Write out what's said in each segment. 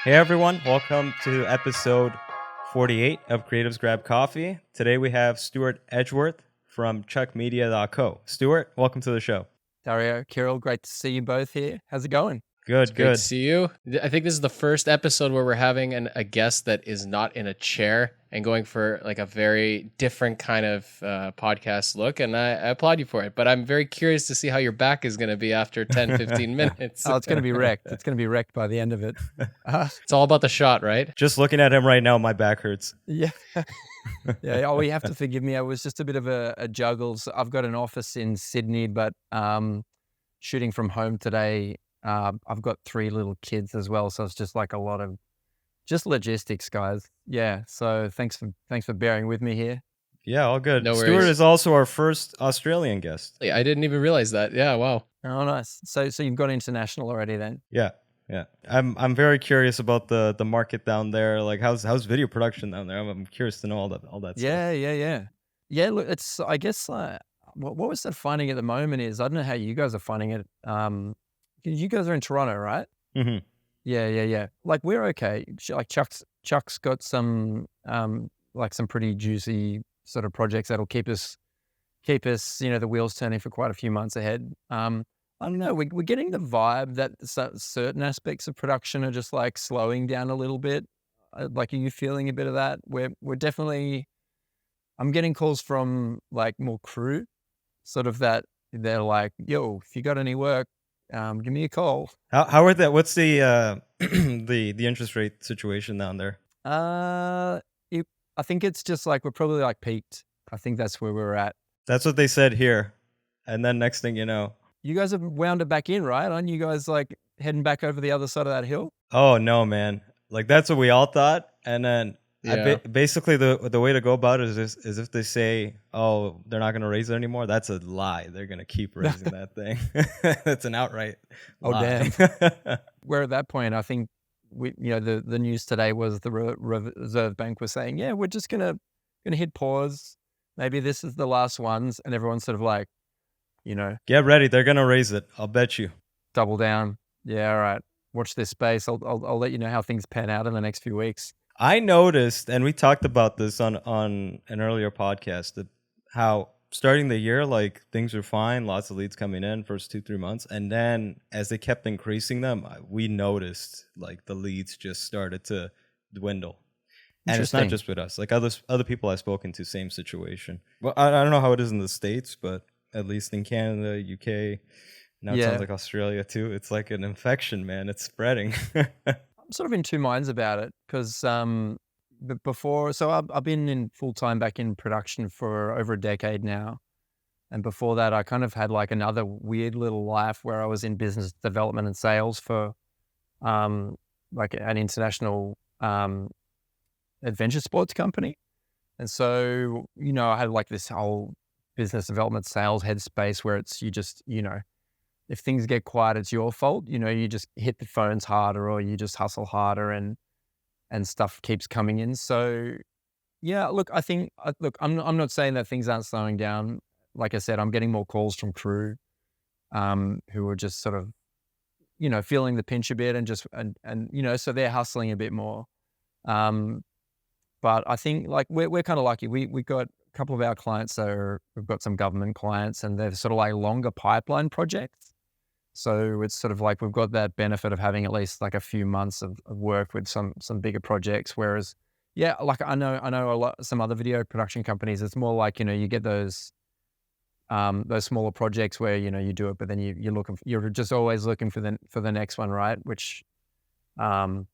Hey everyone, welcome to episode 48 of Creatives Grab Coffee. Today we have Stuart Edgeworth from chuckmedia.co. Stuart, welcome to the show. Dario, Kirill, great to see you both here. How's it going? Good. Great to see you. I think this is the first episode where we're having a guest that is not in a chair and going for like a very different kind of podcast look. And I applaud you for it. But I'm very curious to see how your back is going to be after 10, 15 minutes. Oh, it's going to be wrecked. It's going to be wrecked by the end of it. It's all about the shot, right? Just looking at him right now, my back hurts. Yeah. Yeah. Oh, you have to forgive me. I was just a bit of a juggle. So I've got an office in Sydney, but shooting from home today. I've got 3 little kids as well. So it's just like a lot of just logistics, guys. Yeah. So thanks for bearing with me here. Yeah, all good. No worries. Stuart is also our first Australian guest. I didn't even realize that. Yeah, wow. Oh, nice. So you've got international already then? Yeah. I'm very curious about the market down there. Like how's video production down there? I'm curious to know all that stuff. Yeah. Look, it's I guess what was that finding at the moment is I don't know how you guys are finding it. You guys are in Toronto, right? Mm-hmm. Yeah. Like we're okay. Like Chuck's got some like some pretty juicy sort of projects that'll keep us the wheels turning for quite a few months ahead. I don't know. We're getting the vibe that certain aspects of production are just like slowing down a little bit. Like, are you feeling a bit of that? We're definitely. I'm getting calls from like more crew, sort of that they're like, "Yo, if you got any work, give me a call." How are that? What's the the interest rate situation down there? I think it's just like we're probably like peaked. I think that's where we're at. That's what they said here. And then next thing you know. You guys have wound it back in, right? Aren't you guys like heading back over the other side of that hill? Oh no, man! Like that's what we all thought, and then basically the way to go about it is if they say, "Oh, they're not going to raise it anymore," that's a lie. They're going to keep raising that thing. That's an outright lie. Damn! We're at that point. I think the news today was the Reserve Bank was saying, "Yeah, we're just gonna hit pause. Maybe this is the last ones," and everyone's sort of like, get ready. They're going to raise it. I'll bet you. Double down. Yeah, all right. Watch this space. I'll let you know how things pan out in the next few weeks. I noticed, and we talked about this on an earlier podcast, that how starting the year, like things were fine, lots of leads coming in first 2-3 months, and then as they kept increasing them, we noticed like the leads just started to dwindle. And it's not just with us. Like other people I've spoken to, same situation. Well, I don't know how it is in the States, but at least in Canada, UK, now it sounds like Australia too. It's like an infection, man. It's spreading. I'm sort of in two minds about it because before, so I've been in full time back in production for over a decade now. And before that, I kind of had like another weird little life where I was in business development and sales for like an international adventure sports company. And so, I had like this whole business development sales headspace where it's you just, if things get quiet, it's your fault. You just hit the phones harder or you just hustle harder and stuff keeps coming in. So yeah, look, I think, I'm not saying that things aren't slowing down. Like I said, I'm getting more calls from crew who are just sort of, feeling the pinch a bit and just, and so they're hustling a bit more. But I think like we're kind of lucky. We got a couple of our clients we've got some government clients and they're sort of like longer pipeline projects. So it's sort of like we've got that benefit of having at least like a few months of work with some bigger projects. Whereas, yeah, like I know a lot, some other video production companies, it's more like, you get those smaller projects where, you do it, but then you're just always looking for the next one, right? Which can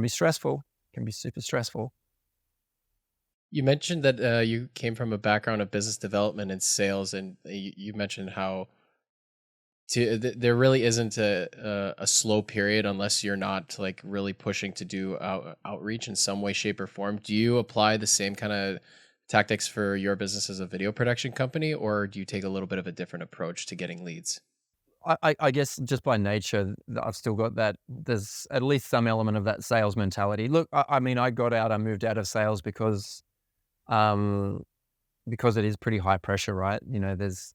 be stressful, can be super stressful. You mentioned that you came from a background of business development and sales, and you mentioned how there really isn't a slow period unless you're not like really pushing to do outreach in some way, shape, or form. Do you apply the same kind of tactics for your business as a video production company, or do you take a little bit of a different approach to getting leads? I guess just by nature, I've still got that. There's at least some element of that sales mentality. Look, I mean, I moved out of sales because it is pretty high pressure, right? There's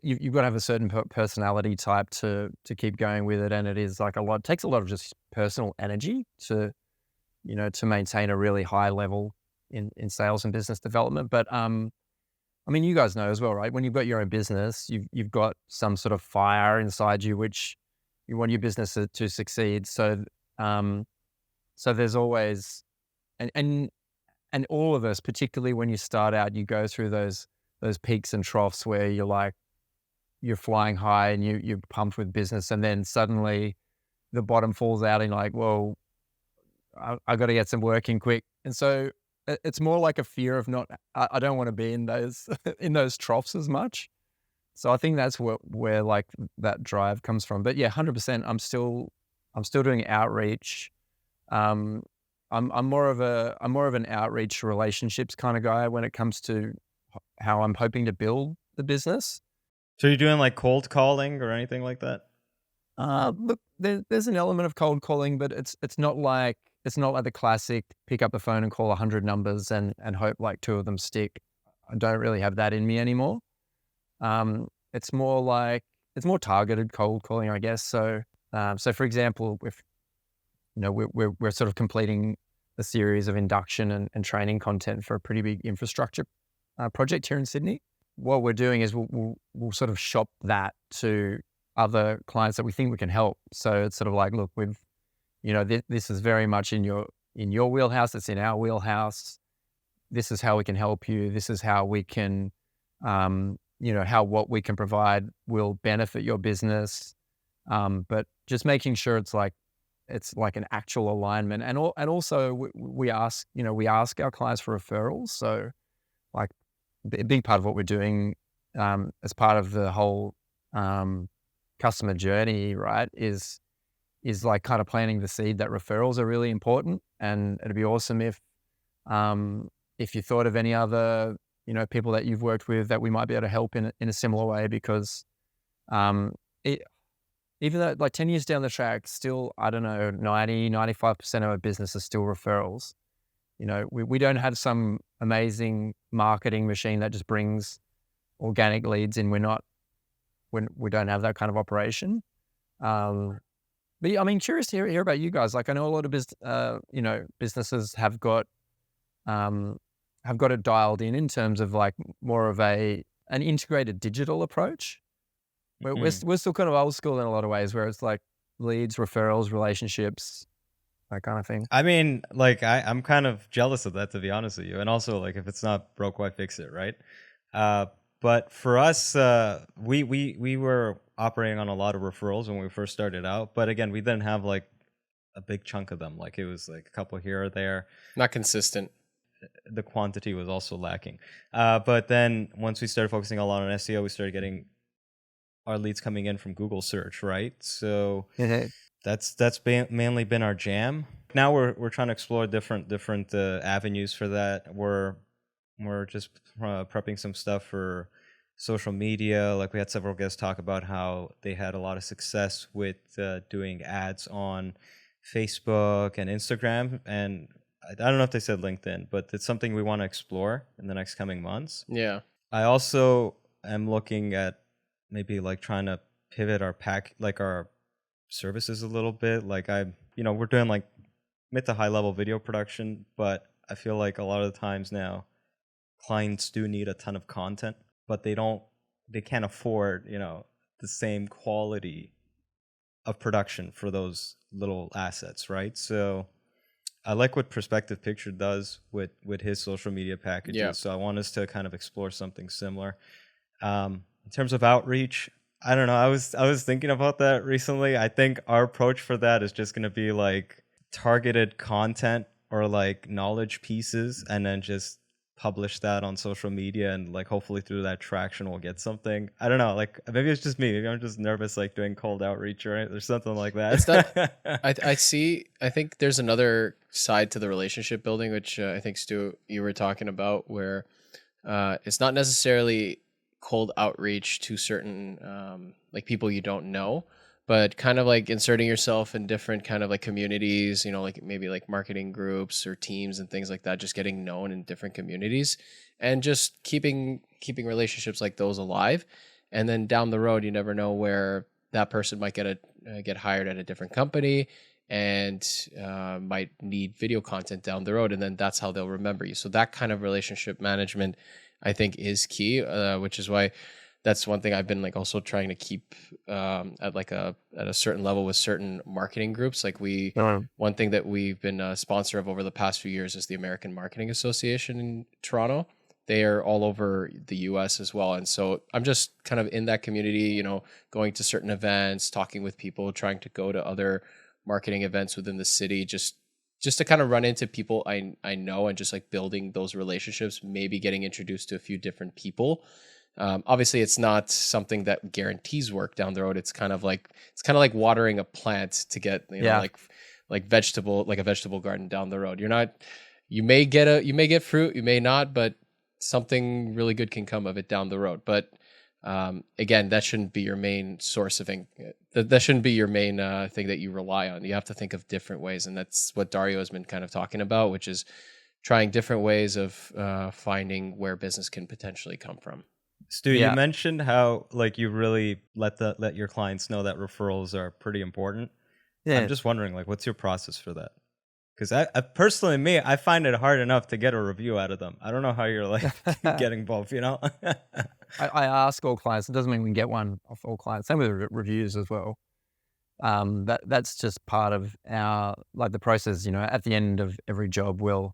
you've got to have a certain personality type to keep going with it, and it is like it takes a lot of just personal energy to to maintain a really high level in sales and business development. But I mean, you guys know as well, right? When you've got your own business, you've got some sort of fire inside you, which you want your business to succeed. So, so there's always, and all of us, particularly when you start out, you go through those peaks and troughs where you're flying high and you're pumped with business, and then suddenly the bottom falls out, and you're like, well, I got to get some work in quick. And so it's more like a fear of I don't want to be in those in those troughs as much. So I think that's where like that drive comes from. But yeah, 100%. I'm still doing outreach. I'm more of an outreach relationships kind of guy when it comes to how I'm hoping to build the business. So you're doing like cold calling or anything like that? Look, there's an element of cold calling, but it's not like the classic pick up the phone and call 100 numbers and hope like 2 of them stick. I don't really have that in me anymore. It's more targeted cold calling, I guess. So for example, if we're sort of completing a series of induction and training content for a pretty big infrastructure project here in Sydney. What we're doing is we'll sort of shop that to other clients that we think we can help. So it's sort of like, look, this is very much in your wheelhouse. It's in our wheelhouse. This is how we can help you. This is how we can, how what we can provide will benefit your business. But just making sure it's like an actual alignment, and also we ask our clients for referrals. So like a big part of what we're doing as part of the whole customer journey, right, is like kind of planting the seed that referrals are really important. And it'd be awesome if you thought of any other people that you've worked with that we might be able to help in a similar way, because even though like 10 years down the track, still, I don't know, 95% of our business is still referrals. We don't have some amazing marketing machine that just brings organic leads in. We don't have that kind of operation. But yeah, I mean, curious to hear about you guys. Like, I know a lot of businesses have got it dialed in terms of like more of an integrated digital approach. We're still kind of old school in a lot of ways, where it's like leads, referrals, relationships, that kind of thing. I mean, like I'm kind of jealous of that, to be honest with you. And also, like, if it's not broke, why fix it, right? But for us, we were operating on a lot of referrals when we first started out. But again, we didn't have like a big chunk of them. Like it was like a couple here or there. Not consistent. The quantity was also lacking. But then once we started focusing a lot on SEO, we started getting our leads coming in from Google search, right? So that's mainly been our jam. Now we're trying to explore different avenues for that. We're just prepping some stuff for social media. Like we had several guests talk about how they had a lot of success with doing ads on Facebook and Instagram, and I don't know if they said LinkedIn, but it's something we want to explore in the next coming months. Yeah. I also am looking at maybe like trying to pivot our services a little bit. Like we're doing like mid to high level video production, but I feel like a lot of the times now clients do need a ton of content, but they can't afford, the same quality of production for those little assets, right? So I like what Perspective Picture does with his social media packages. Yeah. So I want us to kind of explore something similar. In terms of outreach, I don't know. I was thinking about that recently. I think our approach for that is just going to be like targeted content or like knowledge pieces, and then just publish that on social media, and like hopefully through that traction we'll get something. I don't know. Like maybe it's just me. Maybe I'm just nervous like doing cold outreach or something like that. It's not, I think there's another side to the relationship building, which I think Stu, you were talking about, where it's not necessarily cold outreach to certain like people you don't know, but kind of like inserting yourself in different kind of like communities, like maybe like marketing groups or teams and things like that, just getting known in different communities and just keeping relationships like those alive. And then down the road, you never know where that person might get hired at a different company and might need video content down the road, and then that's how they'll remember you. So that kind of relationship management, I think, is key, which is why that's one thing I've been like also trying to keep at a certain level with certain marketing groups. Like one thing that we've been a sponsor of over the past few years is the American Marketing Association in Toronto. They are all over the US as well. And so I'm just kind of in that community, going to certain events, talking with people, trying to go to other marketing events within the city, just to kind of run into people I know, and just like building those relationships, maybe getting introduced to a few different people. Obviously it's not something that guarantees work down the road. It's kind of like watering a plant to get, like a vegetable garden down the road. You may get fruit, you may not, but something really good can come of it down the road. But again, that shouldn't be your main source of that shouldn't be your main thing that you rely on. You have to think of different ways, and that's what Dario has been kind of talking about, which is trying different ways of finding where business can potentially come from. Stu, you mentioned how like you really let your clients know that referrals are pretty important. Yeah. I'm just wondering, like, what's your process for that? Because I personally, I find it hard enough to get a review out of them. I don't know how you're like getting both, I ask all clients. It doesn't mean we can get one off all clients. Same with reviews as well. That's just part of our the process. At the end of every job, we'll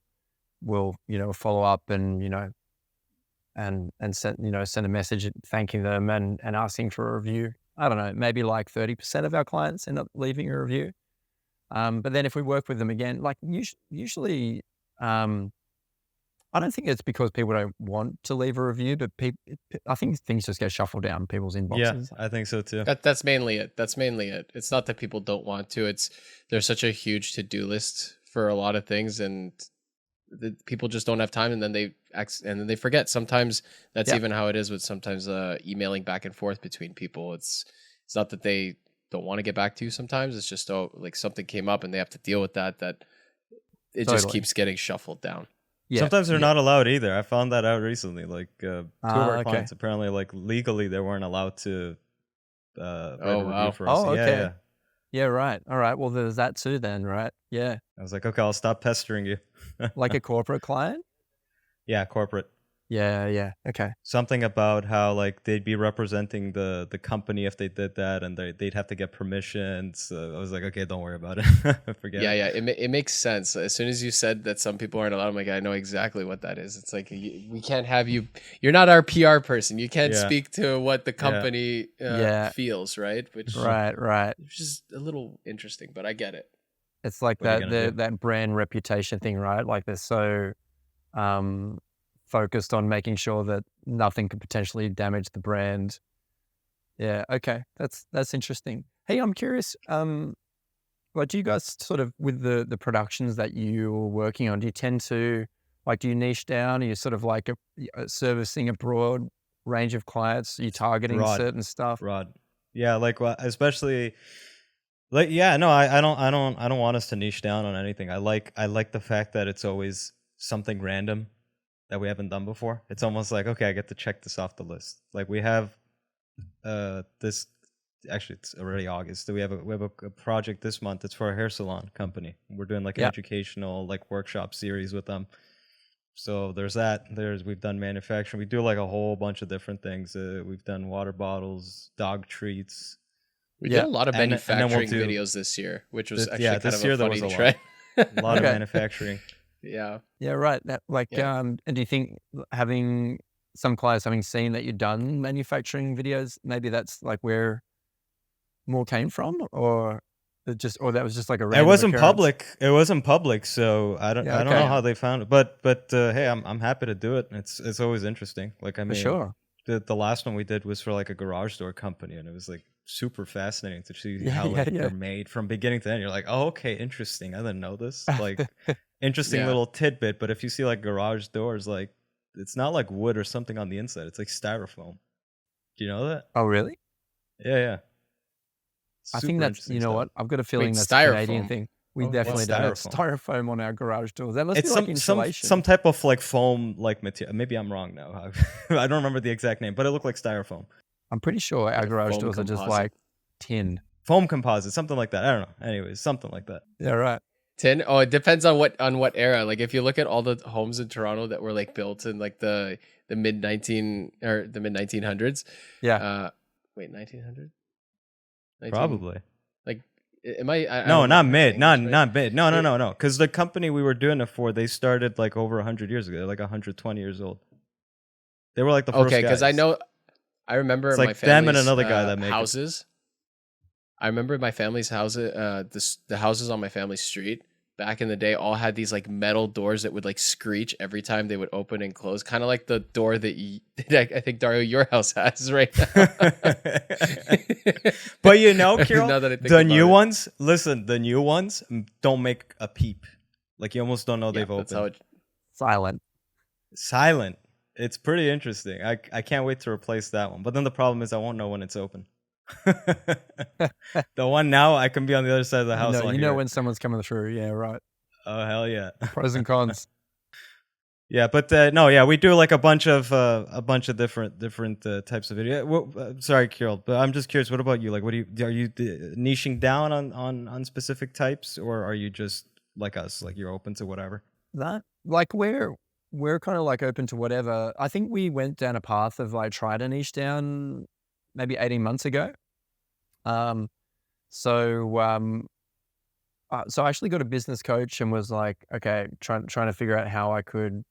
follow up and and send a message thanking them and asking for a review. I don't know, maybe like 30% of our clients end up leaving a review. But then if we work with them again, like usually, I don't think it's because people don't want to leave a review, but I think things just get shuffled down people's inboxes. Yeah, I think so too. That's mainly it. It's not that people don't want to. There's such a huge to-do list for a lot of things, and people just don't have time, and then they forget. Sometimes that's even how it is with sometimes emailing back and forth between people. It's not that they don't want to get back to you. Sometimes it's just like something came up and they have to deal with that it just keeps getting shuffled down. Yeah. Sometimes they're not allowed either. I found that out recently. Like two of our clients, apparently, like legally, they weren't allowed to write a review for us. Okay. Yeah, right. All right. Well, there's that too then, right? Yeah. I was like, okay, I'll stop pestering you. Like a corporate client? Yeah, corporate. Yeah. Okay. Something about how like they'd be representing the company if they did that, and they'd have to get permission. So I was like, okay, don't worry about it. Forget it. Yeah. It makes sense. As soon as you said that some people aren't allowed, I'm like, I know exactly what that is. It's like we can't have you. You're not our PR person. You can't speak to what the company feels, right? Which is a little interesting, but I get it. It's like that brand reputation thing, right? Like they're so focused on making sure that nothing could potentially damage the brand. Yeah, okay. That's interesting. Hey, I'm curious, do you guys sort of, with the productions that you're working on, do you tend to, do you niche down? Are you sort of like servicing a broad range of clients? Are you targeting certain stuff? Broad. Yeah, especially I don't want us to niche down on anything. I like the fact that it's always something random that we haven't done before. It's almost like, okay, I get to check this off the list. Like we have this, actually it's already August. We have a project this month. It's for a hair salon company. We're doing like an educational workshop series with them. So there's that. We've done manufacturing. We do like a whole bunch of different things. We've done water bottles, dog treats. We did a lot of manufacturing videos this year, which was actually kind of a funny trend. A lot of manufacturing. Yeah, right. And do you think having some clients having seen that you've done manufacturing videos, maybe that's like where more came from, or that was just like a random occurrence? It wasn't public, so I don't know how they found it. But hey, I'm happy to do it. It's always interesting. Like I mean, for sure. The last one we did was for like a garage door company, and it was like super fascinating to see how they're made from beginning to end. You're like, oh, okay, interesting. I didn't know this. Like interesting little tidbit. But if you see like garage doors, like it's not like wood or something on the inside. It's like styrofoam. Do you know that? Oh, really? Yeah. I think that's, you know what? I've got a feeling that's a Canadian thing. We Oh, definitely what's don't have styrofoam? styrofoam on our garage doors. That must It's be like insulation. some type of like foam like material. Maybe I'm wrong now. I don't remember the exact name, but it looked like styrofoam. I'm pretty sure our Like a garage foam doors are just composite. like tin. Foam composite, something like that. I don't know. Anyways, something like that. Yeah, right. Tin? Oh, it depends on what era. Like if you look at all the homes in Toronto that were like built in like the mid 1900s. Yeah. Wait, 1900? Probably. Like am I No, don't know not if I'm mid. saying Not this right. not mid. No. Because the company we were doing it for, they started like over 100 years ago. They're like 120 years old. They were like the first Okay, because I guys. remember It's my like them and family's another guy that make it. houses. I remember my family's houses, the houses on my family's street back in the day all had these like metal doors that would like screech every time they would open and close, kind of like the door that I think Dario your house has right now. But you know, Kirill, Now that I think the about new it. ones, listen, the new ones don't make a peep. Like you almost don't know Yeah, they've that's opened. how it, Silent. Silent. It's pretty interesting. I can't wait to replace that one. But then the problem is I won't know when it's open. The one now, I can be on the other side of the house. I'll You hear know it. when someone's coming through. Yeah, right. Oh hell yeah. Pros and cons. Yeah, but no, yeah, we do like a bunch of different types of video. Well, sorry, Kirill, but I'm just curious. What about you? Like, what are you niching down on specific types, or are you just like us, like you're open to whatever? That like we're kind of like open to whatever. I think we went down a path of like try to niche down maybe 18 months ago. Um, so so I actually got a business coach and was like, okay, trying to figure out how I could,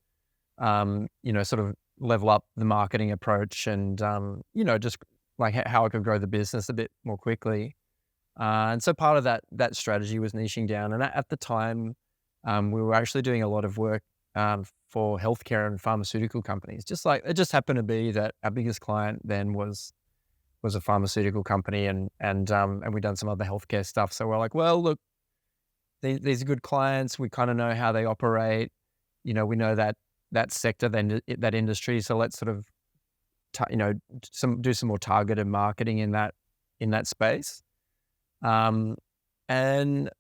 sort of level up the marketing approach and, just like how I could grow the business a bit more quickly. And so part of that strategy was niching down. And at the time, we were actually doing a lot of work for healthcare and pharmaceutical companies. Just like it just happened to be that our biggest client then was a pharmaceutical company, and we'd done some other healthcare stuff. So we're like, well, look, these are good clients. We kind of know how they operate. We know that sector, then that industry. So let's sort of, do some more targeted marketing in that space. And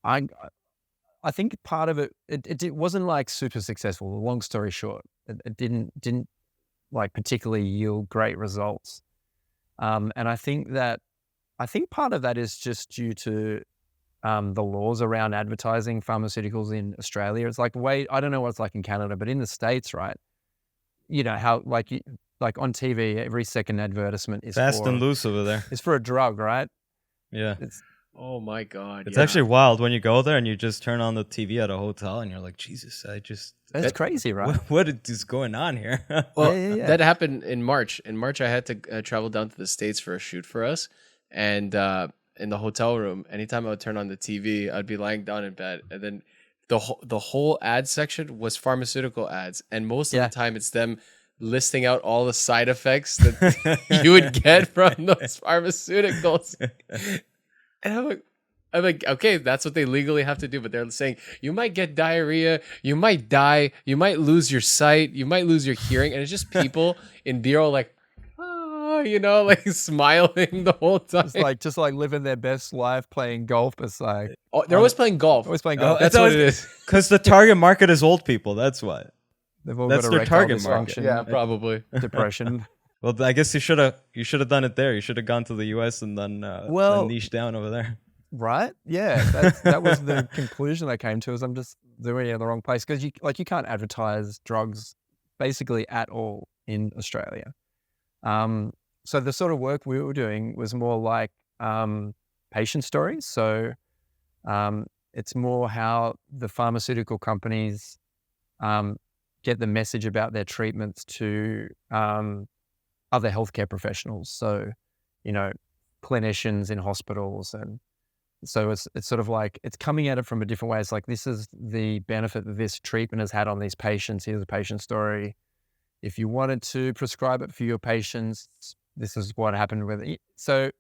I think part of it wasn't like super successful. Long story short, it didn't like particularly yield great results. And I think part of that is just due to the laws around advertising pharmaceuticals in Australia. It's like I don't know what it's like in Canada, but in the States, right? You know how like on TV, every second advertisement is Fast and loose over there. It's for a drug, right? Yeah. oh my god, It's yeah. actually wild when you go there and you just turn on the TV at a hotel and you're like, Jesus, That's crazy, right? what is going on here? Well, Yeah. that happened in March. In March, I had to travel down to the States for a shoot for us, and in the hotel room, anytime I would turn on the TV, I'd be lying down in bed, and then the whole ad section was pharmaceutical ads, and most of the time it's them listing out all the side effects that you would get from those pharmaceuticals. And I'm like, okay, that's what they legally have to do, but they're saying you might get diarrhea, you might die, you might lose your sight, you might lose your hearing, and it's just people in B-roll like, like smiling the whole time. Just like living their best life, playing golf. It's like They're always playing golf. always playing golf. That's what it is. Because the target market is old people. That's why. They've all That's got their erectile target market. dysfunction, Yeah, probably. depression. Well, I guess you should have done it there. You should have gone to the U.S. and then niche down over there. Right? Yeah, that was the conclusion I came to. Is I'm just doing it in the wrong place because you can't advertise drugs basically at all in Australia. So the sort of work we were doing was more like patient stories. So it's more how the pharmaceutical companies get the message about their treatments to other healthcare professionals. So, clinicians in hospitals. And so it's sort of like, it's coming at it from a different way. It's like, this is the benefit that this treatment has had on these patients. Here's a patient story. If you wanted to prescribe it for your patients, this is what happened with it. So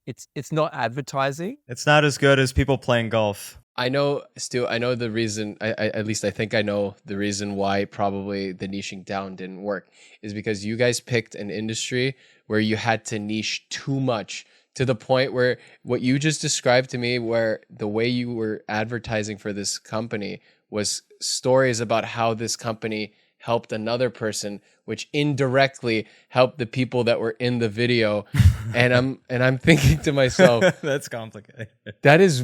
it's not advertising. It's not as good as people playing golf. I know, Stu, I know the reason, at least I think I know the reason why probably the niching down didn't work is because you guys picked an industry where you had to niche too much to the point where what you just described to me, where the way you were advertising for this company was stories about how this company helped another person, which indirectly helped the people that were in the video. And I'm thinking to myself, that's complicated. that is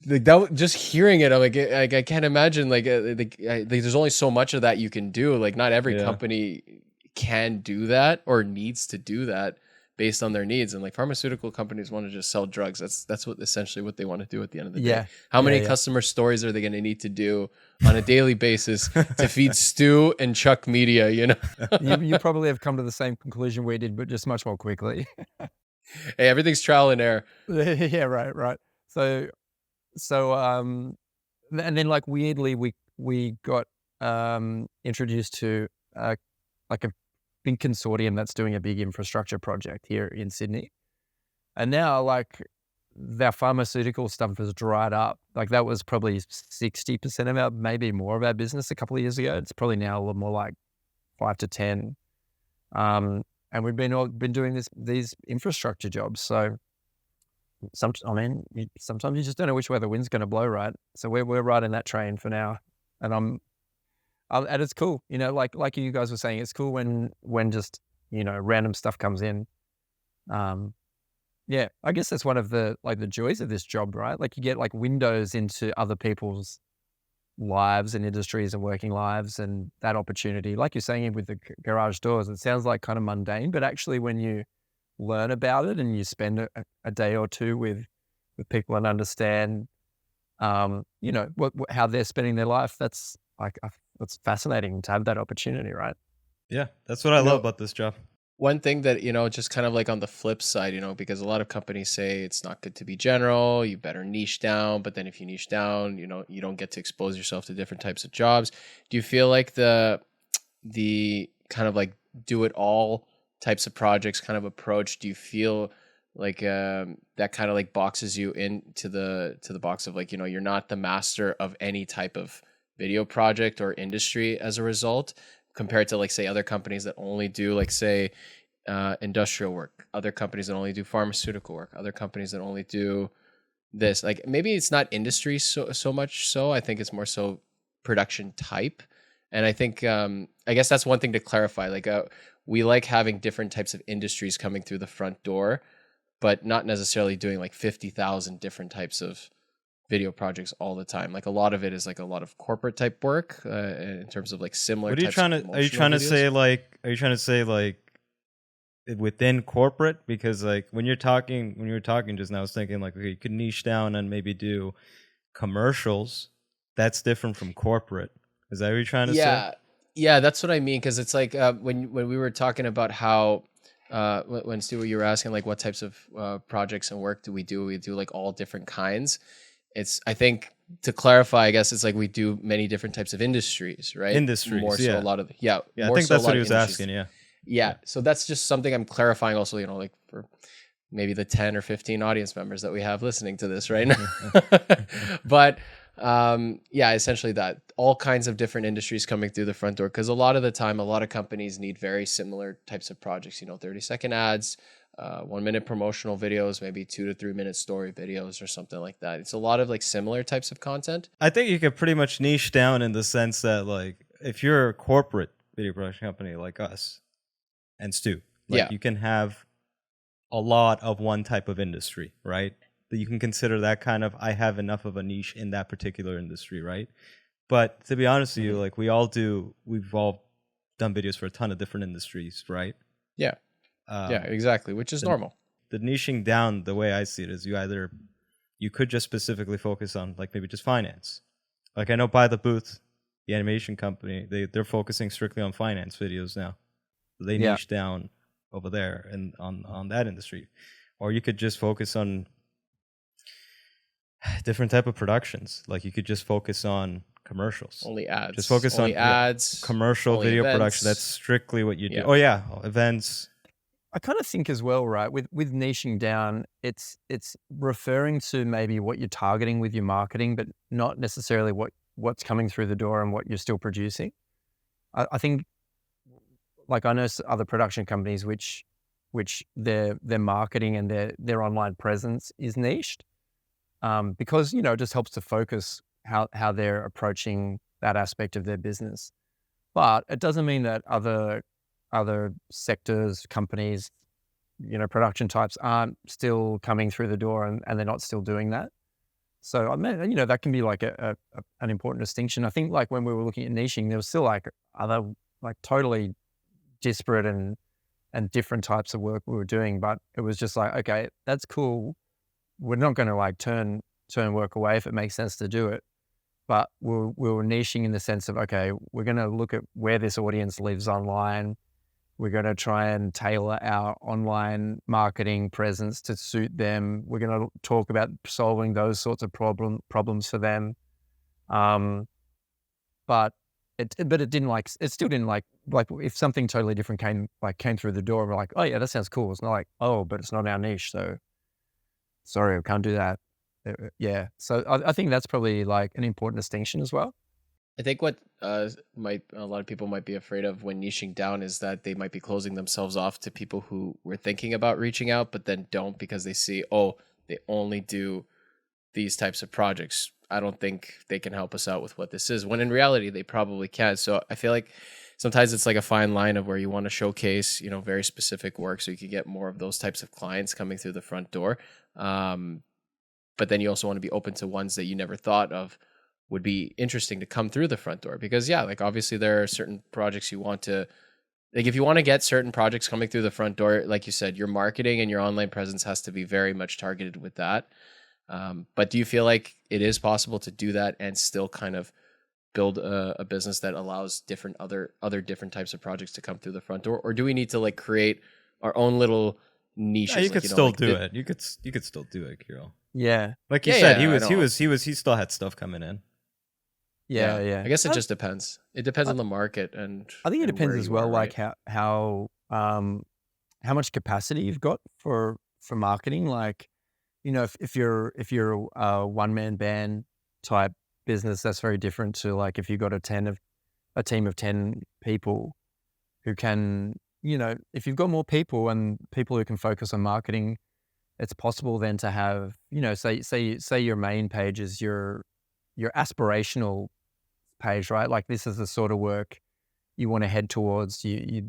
like that. Just hearing it, I'm like I can't imagine. Like there's only so much of that you can do. Like not every company can do that or needs to do that based on their needs. And like pharmaceutical companies want to just sell drugs. That's what essentially what they want to do at the end of the day. How many customer stories are they going to need to do on a daily basis to feed Stu and Chuck Media? You know, you probably have come to the same conclusion we did, but just much more quickly. Hey, everything's trial and error. Yeah, right. So and then like weirdly we got introduced to like a big consortium that's doing a big infrastructure project here in Sydney. And now like their pharmaceutical stuff has dried up. Like that was probably 60% of our, maybe more of our business a couple of years ago. It's probably now a little more like 5 to 10. And we've been doing these infrastructure jobs. So sometimes you just don't know which way the wind's going to blow, right? So we're riding that train for now. And and it's cool, you know, like you guys were saying, it's cool when just, you know, random stuff comes in. Yeah, I guess that's one of the joys of this job, right? Like you get like windows into other people's lives and industries and working lives, and that opportunity, like you're saying with the garage doors, it sounds like kind of mundane, but actually when you learn about it and you spend a day or two with people and understand, you know, how they're spending their life, that's like, it's fascinating to have that opportunity, right? Yeah, that's what I love about this job. One thing that, you know, just kind of like on the flip side, you know, because a lot of companies say it's not good to be general, you better niche down. But then if you niche down, you know, you don't get to expose yourself to different types of jobs. Do you feel like the kind of like do it all types of projects kind of approach, do you feel like that kind of like boxes you into the box of like, you know, you're not the master of any type of video project or industry as a result, compared to like say other companies that only do like say industrial work, other companies that only do pharmaceutical work, other companies that only do this? Like maybe it's not industry so much, so I think it's more so production type. And I think I guess that's one thing to clarify. Like we like having different types of industries coming through the front door, but not necessarily doing like 50,000 different types of video projects all the time. Like a lot of it is like a lot of corporate type work in terms of like similar. What are you trying to? Are you trying to say like? Are you trying to say like within corporate? Because like when you were talking just now, I was thinking like, okay, you could niche down and maybe do commercials. That's different from corporate. Is that what you're trying to say? Yeah, that's what I mean. Because it's like when we were talking about how when Stuart, you were asking like what types of projects and work do we do? We do like all different kinds. It's, I think, to clarify, I guess it's like we do many different types of industries, right? Industries, more so a lot of I think that's what he was asking. Yeah. So that's just something I'm clarifying. Also, you know, like for maybe the 10 or 15 audience members that we have listening to this right now, but yeah, essentially that all kinds of different industries coming through the front door. Because a lot of the time, a lot of companies need very similar types of projects. You know, 30-second ads. 1 minute promotional videos, maybe 2 to 3 minute story videos or something like that. It's a lot of like similar types of content. I think you could pretty much niche down in the sense that like if you're a corporate video production company like us and Stu, like you can have a lot of one type of industry, right? That you can consider that kind of, I have enough of a niche in that particular industry, right? But to be honest with you, like we've all done videos for a ton of different industries, right? Yeah. Yeah, exactly, which is normal. The niching down, the way I see it, is you could just specifically focus on like maybe just finance. Like I know By the Booth, the animation company, they're focusing strictly on finance videos now. They niche down over there and on that industry. Or you could just focus on different type of productions. Like you could just focus on commercials. Only ads. Just focus on ads. Commercial video events. production. That's strictly what you do. Yeah. Oh yeah, events. I kind of think as well, right, with niching down, it's referring to maybe what you're targeting with your marketing, but not necessarily what's coming through the door and what you're still producing. I think, like I know other production companies which which their marketing and their online presence is niched, because it just helps to focus how they're approaching that aspect of their business. But it doesn't mean that other sectors, companies, production types aren't still coming through the door and they're not still doing that. So I mean, that can be like an important distinction. I think like when we were looking at niching, there was still like other like totally disparate and different types of work we were doing, but it was just like, okay, that's cool. We're not going to like turn work away if it makes sense to do it. But we were niching in the sense of, okay, we're going to look at where this audience lives online. We're going to try and tailor our online marketing presence to suit them. We're going to talk about solving those sorts of problems for them. But it didn't like, it still didn't like if something totally different came through the door, we're like, oh yeah, that sounds cool. It's not like, oh, but it's not our niche. So sorry, we can't do that. Yeah. So I think that's probably like an important distinction as well. I think what a lot of people might be afraid of when niching down is that they might be closing themselves off to people who were thinking about reaching out, but then don't because they see, oh, they only do these types of projects. I don't think they can help us out with what this is, when in reality, they probably can. So I feel like sometimes it's like a fine line of where you want to showcase, very specific work so you can get more of those types of clients coming through the front door. But then you also want to be open to ones that you never thought of would be interesting to come through the front door, because like obviously there are certain projects you want to, like if you want to get certain projects coming through the front door, like you said, your marketing and your online presence has to be very much targeted with that. But do you feel like it is possible to do that and still kind of build a business that allows different other different types of projects to come through the front door, or do we need to like create our own little niches? Yeah, you could still do it. You could still do it, Kirill. Yeah, like you said, he still had stuff coming in. Yeah. I guess it just depends. It depends on the market, and I think it depends as well, right? like how much capacity you've got for marketing. Like, if you're a one man band type business, that's very different to like if you've got a team of 10 people who can, if you've got more people and people who can focus on marketing, it's possible then to have, say your main page is your aspirational page, right? Like this is the sort of work you want to head towards, the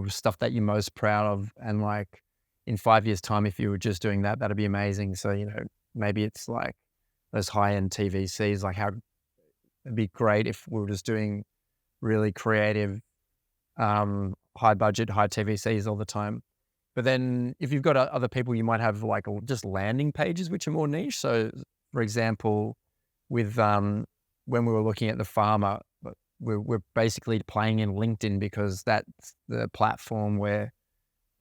stuff that you're most proud of. And like in 5 years time, if you were just doing that, that'd be amazing. So, maybe it's like those high-end TVCs, like how it'd be great if we were just doing really creative, high budget, high TVCs all the time. But then if you've got other people, you might have like just landing pages, which are more niche. So for example, with, when we were looking at the farmer, we're basically playing in LinkedIn because that's the platform where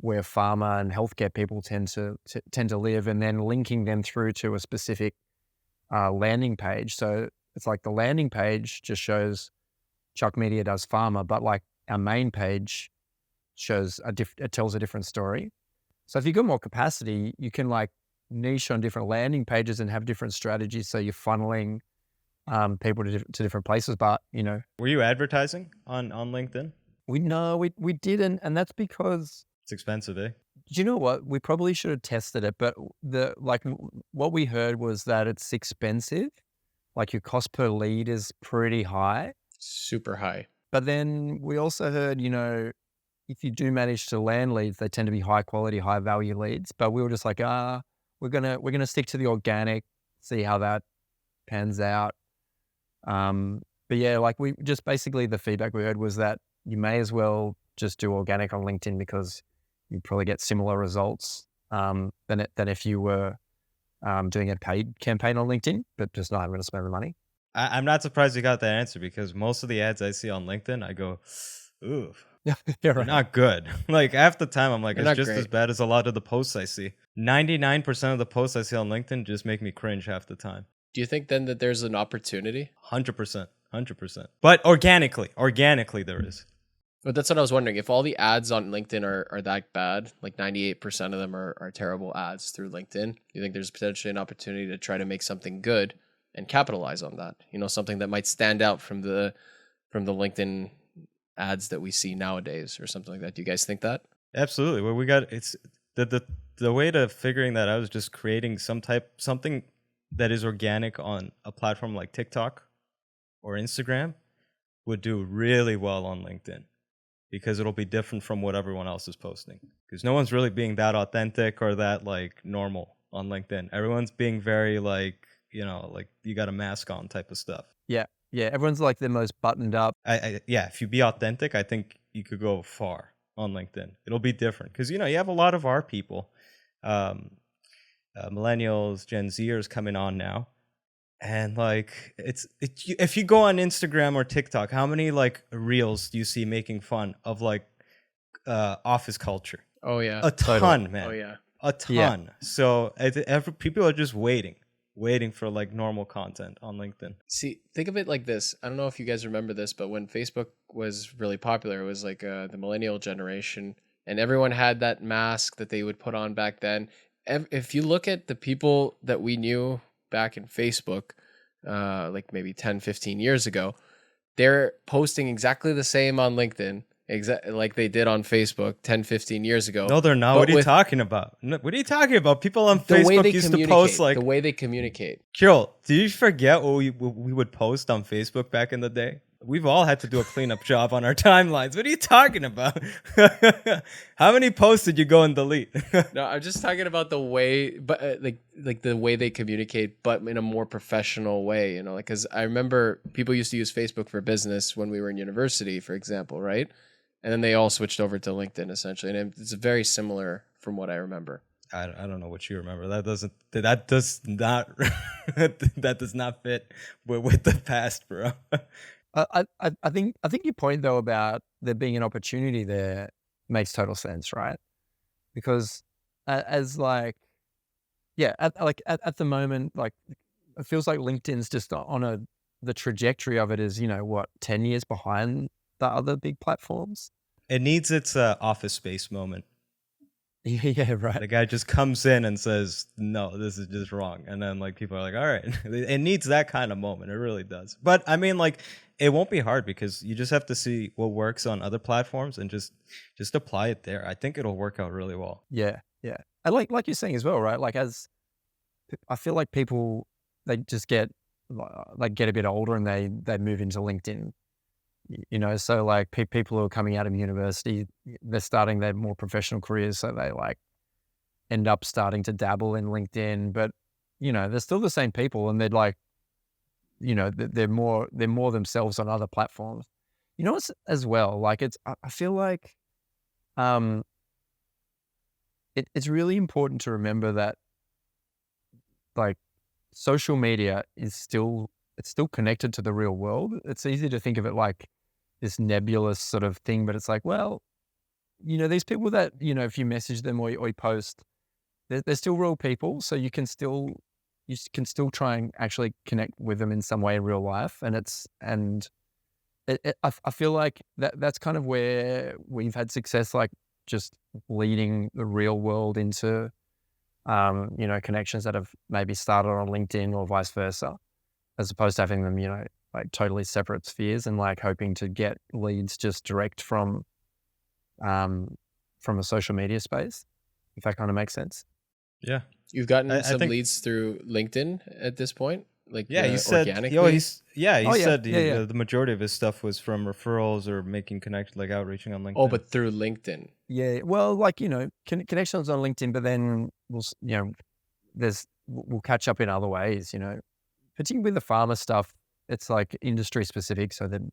pharma and healthcare people tend to live, and then linking them through to a specific landing page. So it's like the landing page just shows Chuck Media does pharma, but like our main page shows it tells a different story. So if you've got more capacity, you can like niche on different landing pages and have different strategies. So you're funneling people to different places. But were you advertising on LinkedIn? We didn't, and that's because it's expensive, eh? Do you know what? We probably should have tested it, but what we heard was that it's expensive. Like your cost per lead is pretty high, super high. But then we also heard, if you do manage to land leads, they tend to be high quality, high value leads. But we were just like, we're gonna stick to the organic, see how that pans out. But yeah, like we just basically the feedback we heard was that you may as well just do organic on LinkedIn because you probably get similar results than if you were doing a paid campaign on LinkedIn, but just not having to spend the money. I'm not surprised you got that answer, because most of the ads I see on LinkedIn, I go, ooh, yeah, right. Not good. Like half the time I'm like, They're it's just great. as bad as a lot of the posts I see. 99% of the posts I see on LinkedIn just make me cringe half the time. Do you think then that there's an opportunity? 100%. But organically there is. But that's what I was wondering. If all the ads on LinkedIn are that bad, like 98% of them are terrible ads through LinkedIn, do you think there's potentially an opportunity to try to make something good and capitalize on that? Something that might stand out from the LinkedIn ads that we see nowadays or something like that. Do you guys think that? Absolutely. Well, we got it's the way to figuring that out is just creating something that is organic on a platform like TikTok or Instagram would do really well on LinkedIn because it'll be different from what everyone else is posting. Because no one's really being that authentic or that like normal on LinkedIn. Everyone's being very like, like you got a mask on type of stuff. Yeah. Yeah. Everyone's like the most buttoned up. Yeah, if you be authentic, I think you could go far on LinkedIn. It'll be different because, you have a lot of our people, millennials, Gen Zers coming on now. And like, if you go on Instagram or TikTok, how many like reels do you see making fun of like office culture? Oh yeah, A ton, man. Oh yeah, A ton. Yeah. So people are just waiting for like normal content on LinkedIn. See, think of it like this. I don't know if you guys remember this, but when Facebook was really popular, it was like the millennial generation, and everyone had that mask that they would put on back then. If you look at the people that we knew back in Facebook, like maybe 10, 15 years ago, they're posting exactly the same on LinkedIn, like they did on Facebook 10, 15 years ago. No, they're not. What are you talking about? What are you talking about? People on Facebook used to post like... The way they communicate. Kirill, do you forget what we would post on Facebook back in the day? We've all had to do a cleanup job on our timelines. What are you talking about? How many posts did you go and delete? No, I'm just talking about the way, but like the way they communicate, but in a more professional way. Like because I remember people used to use Facebook for business when we were in university, for example, right? And then they all switched over to LinkedIn essentially, and it's very similar from what I remember. I don't know what you remember. That does not that does not fit with the past, bro. I think your point though about there being an opportunity there makes total sense, right? Because as like, yeah, at the moment, like it feels like LinkedIn's just on the trajectory of it is 10 years behind the other big platforms. It needs its Office Space moment. Yeah, right. The guy just comes in and says, "No, this is just wrong," and then like people are like, "All right." It needs that kind of moment. It really does. But I mean, like, it won't be hard because you just have to see what works on other platforms and just apply it there. I think it'll work out really well. Yeah, yeah. And like you're saying as well, right? Like I feel like people they just get a bit older and they move into LinkedIn. So like people who are coming out of university, they're starting their more professional careers, so they like end up starting to dabble in LinkedIn, but they're still the same people, and they're like, they're more themselves on other platforms. As well, like I feel like, it's really important to remember that like social media is still connected to the real world. It's easy to think of it like this nebulous sort of thing, but it's like, well, these people that, if you message them or you post, they're still real people. So you can still try and actually connect with them in some way in real life. And I feel like that's kind of where we've had success, like just leading the real world into, connections that have maybe started on LinkedIn or vice versa, as opposed to having them, like totally separate spheres and like hoping to get leads just direct from a social media space, if that kind of makes sense. Yeah. You've gotten some leads through LinkedIn at this point? Like he said, organically? He said the majority of his stuff was from referrals or making connections, like outreaching on LinkedIn. Oh, but through LinkedIn. Yeah. Well, like, connections on LinkedIn, but then we'll catch up in other ways, particularly with the pharma stuff. It's like industry specific. So then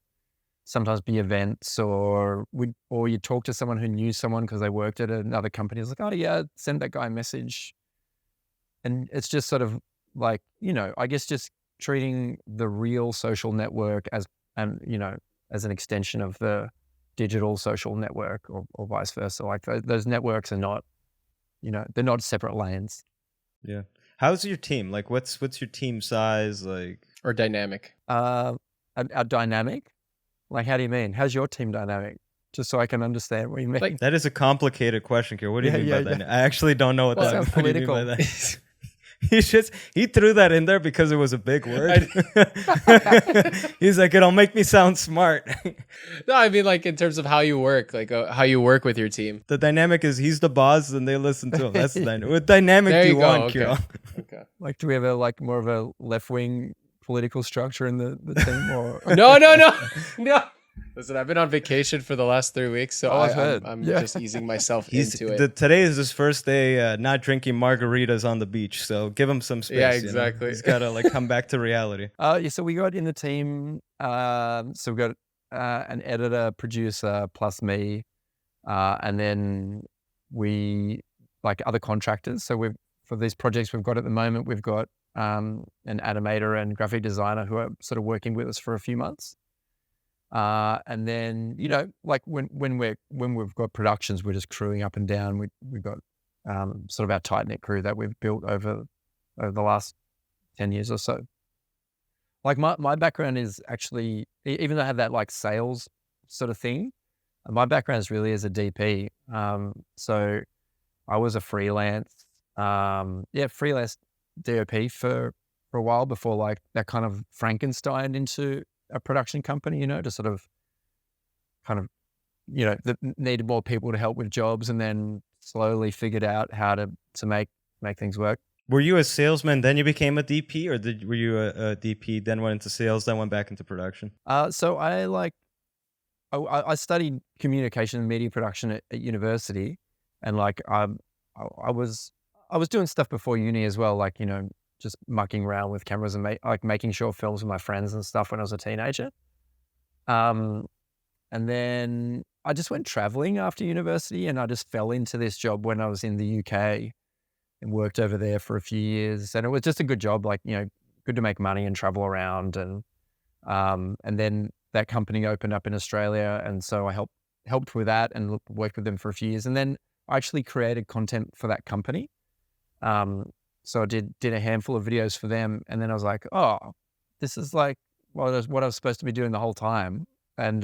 sometimes be events or you talk to someone who knew someone because they worked at another company. It's like, oh yeah, send that guy a message. And it's just sort of like, I guess just treating the real social network as an extension of the digital social network or vice versa. Like those networks are not, they're not separate lanes. Yeah. How's your team? Like what's your team size like? Or dynamic? Our dynamic? Like, how do you mean? How's your team dynamic? Just so I can understand what you mean. Like, that is a complicated question, Kira. What do you mean by that? I actually don't know what that sounds political. What do you mean by that? he threw that in there because it was a big word. He's like, it'll make me sound smart. No, I mean like in terms of how you work, like how you work with your team. The dynamic is he's the boss and they listen to him. That's the dynamic. What dynamic There do you you go. want, Okay. Kirill? Okay. Like, do we have a like more of a left wing political structure in the team, or No. Listen, I've been on vacation for the last 3 weeks, so I've heard. I'm Yeah. just easing myself into it. Today is his first day not drinking margaritas on the beach, so give him some space. Yeah, you know? exactly. He's got to like come back to reality. Yeah, so we got in the team. So we got an editor, producer, plus me, and then we like other contractors. So for these projects we've got at the moment, we've got an animator and graphic designer who are sort of working with us for a few months. And then, you know, like when we've got productions, we're just crewing up and down. We've got sort of our tight knit crew that we've built over the last 10 years or so. Like my background is actually, even though I have that like sales sort of thing, my background is really as a DP. So I was a freelance DOP for a while before like that kind of Frankenstein into a production company, you know, to sort of kind of, you know, needed more people to help with jobs, and then slowly figured out how to make things work. Were you a salesman, then you became a DP, or were you a DP, then went into sales, then went back into production? So I studied communication and media production at university, and like I was doing stuff before uni as well, like, you know, just mucking around with cameras and making short films with my friends and stuff when I was a teenager. And then I just went traveling after university, and I just fell into this job when I was in the UK and worked over there for a few years. And it was just a good job, like, you know, good to make money and travel around. And then that company opened up in Australia, and so I helped with that and worked with them for a few years. And then I actually created content for that company. So I did a handful of videos for them, and then I was like, oh, this is like what I was supposed to be doing the whole time. And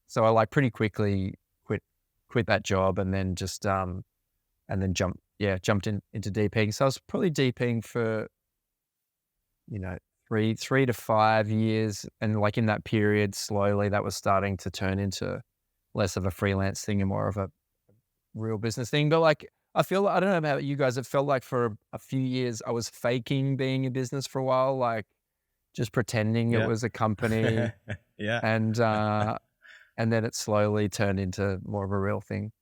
so I like pretty quickly quit that job, and then just jumped into DPing. So I was probably DPing for, you know, 3 to 5 years, and like in that period, slowly that was starting to turn into less of a freelance thing and more of a real business thing. But like, I don't know about you guys, it felt like for a few years I was faking being a business for a while, like just pretending it was a company. Yeah. And then it slowly turned into more of a real thing.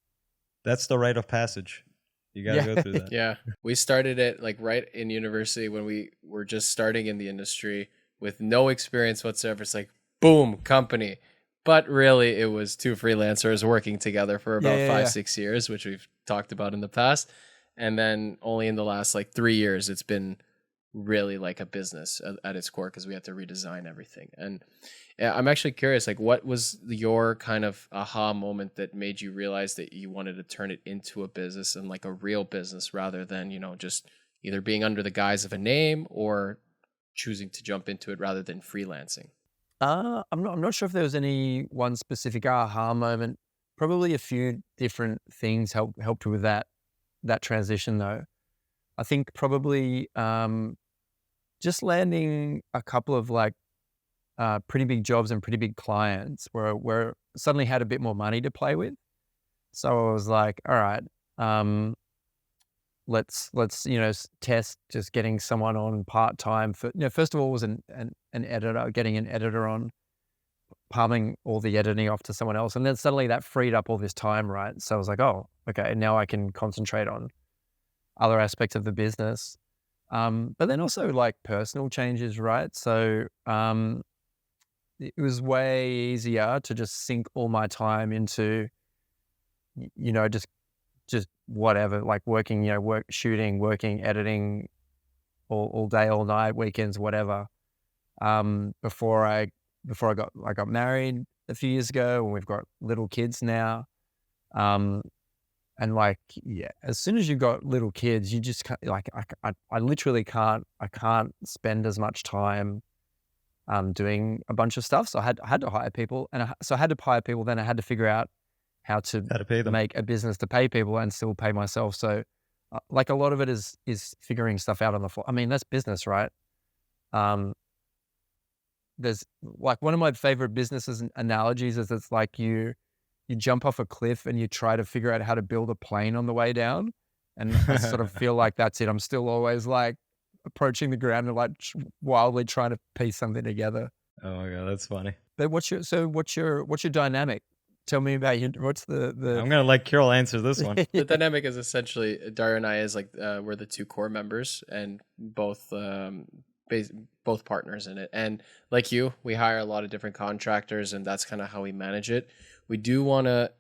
That's the rite of passage. You got to go through that. Yeah. We started it like right in university when we were just starting in the industry with no experience whatsoever. It's like, boom, company. But really, it was 2 freelancers working together for about 5-6 years, which we've talked about in the past. And then only in the last like 3 years, it's been really like a business at its core, because we had to redesign everything. And I'm actually curious, like, what was your kind of aha moment that made you realize that you wanted to turn it into a business and like a real business, rather than, you know, just either being under the guise of a name or choosing to jump into it rather than freelancing? I'm not sure if there was any one specific aha moment. Probably a few different things helped with that transition though. I think probably just landing a couple of like pretty big jobs and pretty big clients where suddenly had a bit more money to play with. So I was like, all right, let's you know, test just getting someone on part-time for, you know, first of all was an editor, getting an editor on, palming all the editing off to someone else, and then suddenly that freed up all this time, right? So I was like, oh, okay, now I can concentrate on other aspects of the business, but then also like personal changes, right? So it was way easier to just sink all my time into, you know, just whatever, like working, you know, shooting, working, editing all day, all night, weekends, whatever. Before I got married a few years ago, and we've got little kids now. And like, yeah, as soon as you've got little kids, you just can't, like, I literally can't spend as much time doing a bunch of stuff. So I had to hire people, and so I had to hire people. Then I had to figure out how to pay them, make a business to pay people and still pay myself. So like a lot of it is figuring stuff out on the fly. I mean, that's business, right? There's like one of my favorite businesses and analogies is it's like you jump off a cliff and you try to figure out how to build a plane on the way down. And I sort of feel like that's it. I'm still always like approaching the ground and like wildly trying to piece something together. Oh my God, that's funny. But what's your dynamic? Tell me about you. What's the I'm gonna let Carol answer this one. The dynamic is essentially Dario and I is like we're the two core members and both partners in it. And like you, we hire a lot of different contractors, and that's kind of how we manage it. We do want to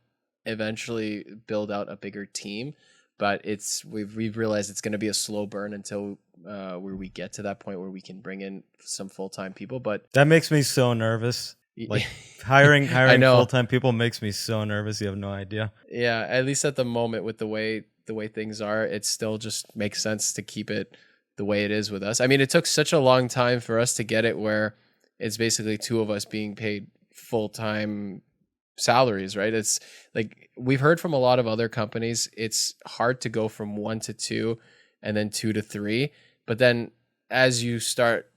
eventually build out a bigger team, but we've realized it's going to be a slow burn until where we get to that point where we can bring in some full-time people. But that makes me so nervous. Like hiring full-time people makes me so nervous. You have no idea. Yeah, at least at the moment with the way things are, it still just makes sense to keep it the way it is with us. I mean, it took such a long time for us to get it where it's basically two of us being paid full-time salaries, right? It's like we've heard from a lot of other companies, it's hard to go from 1 to 2 and then 2 to 3. But then as you start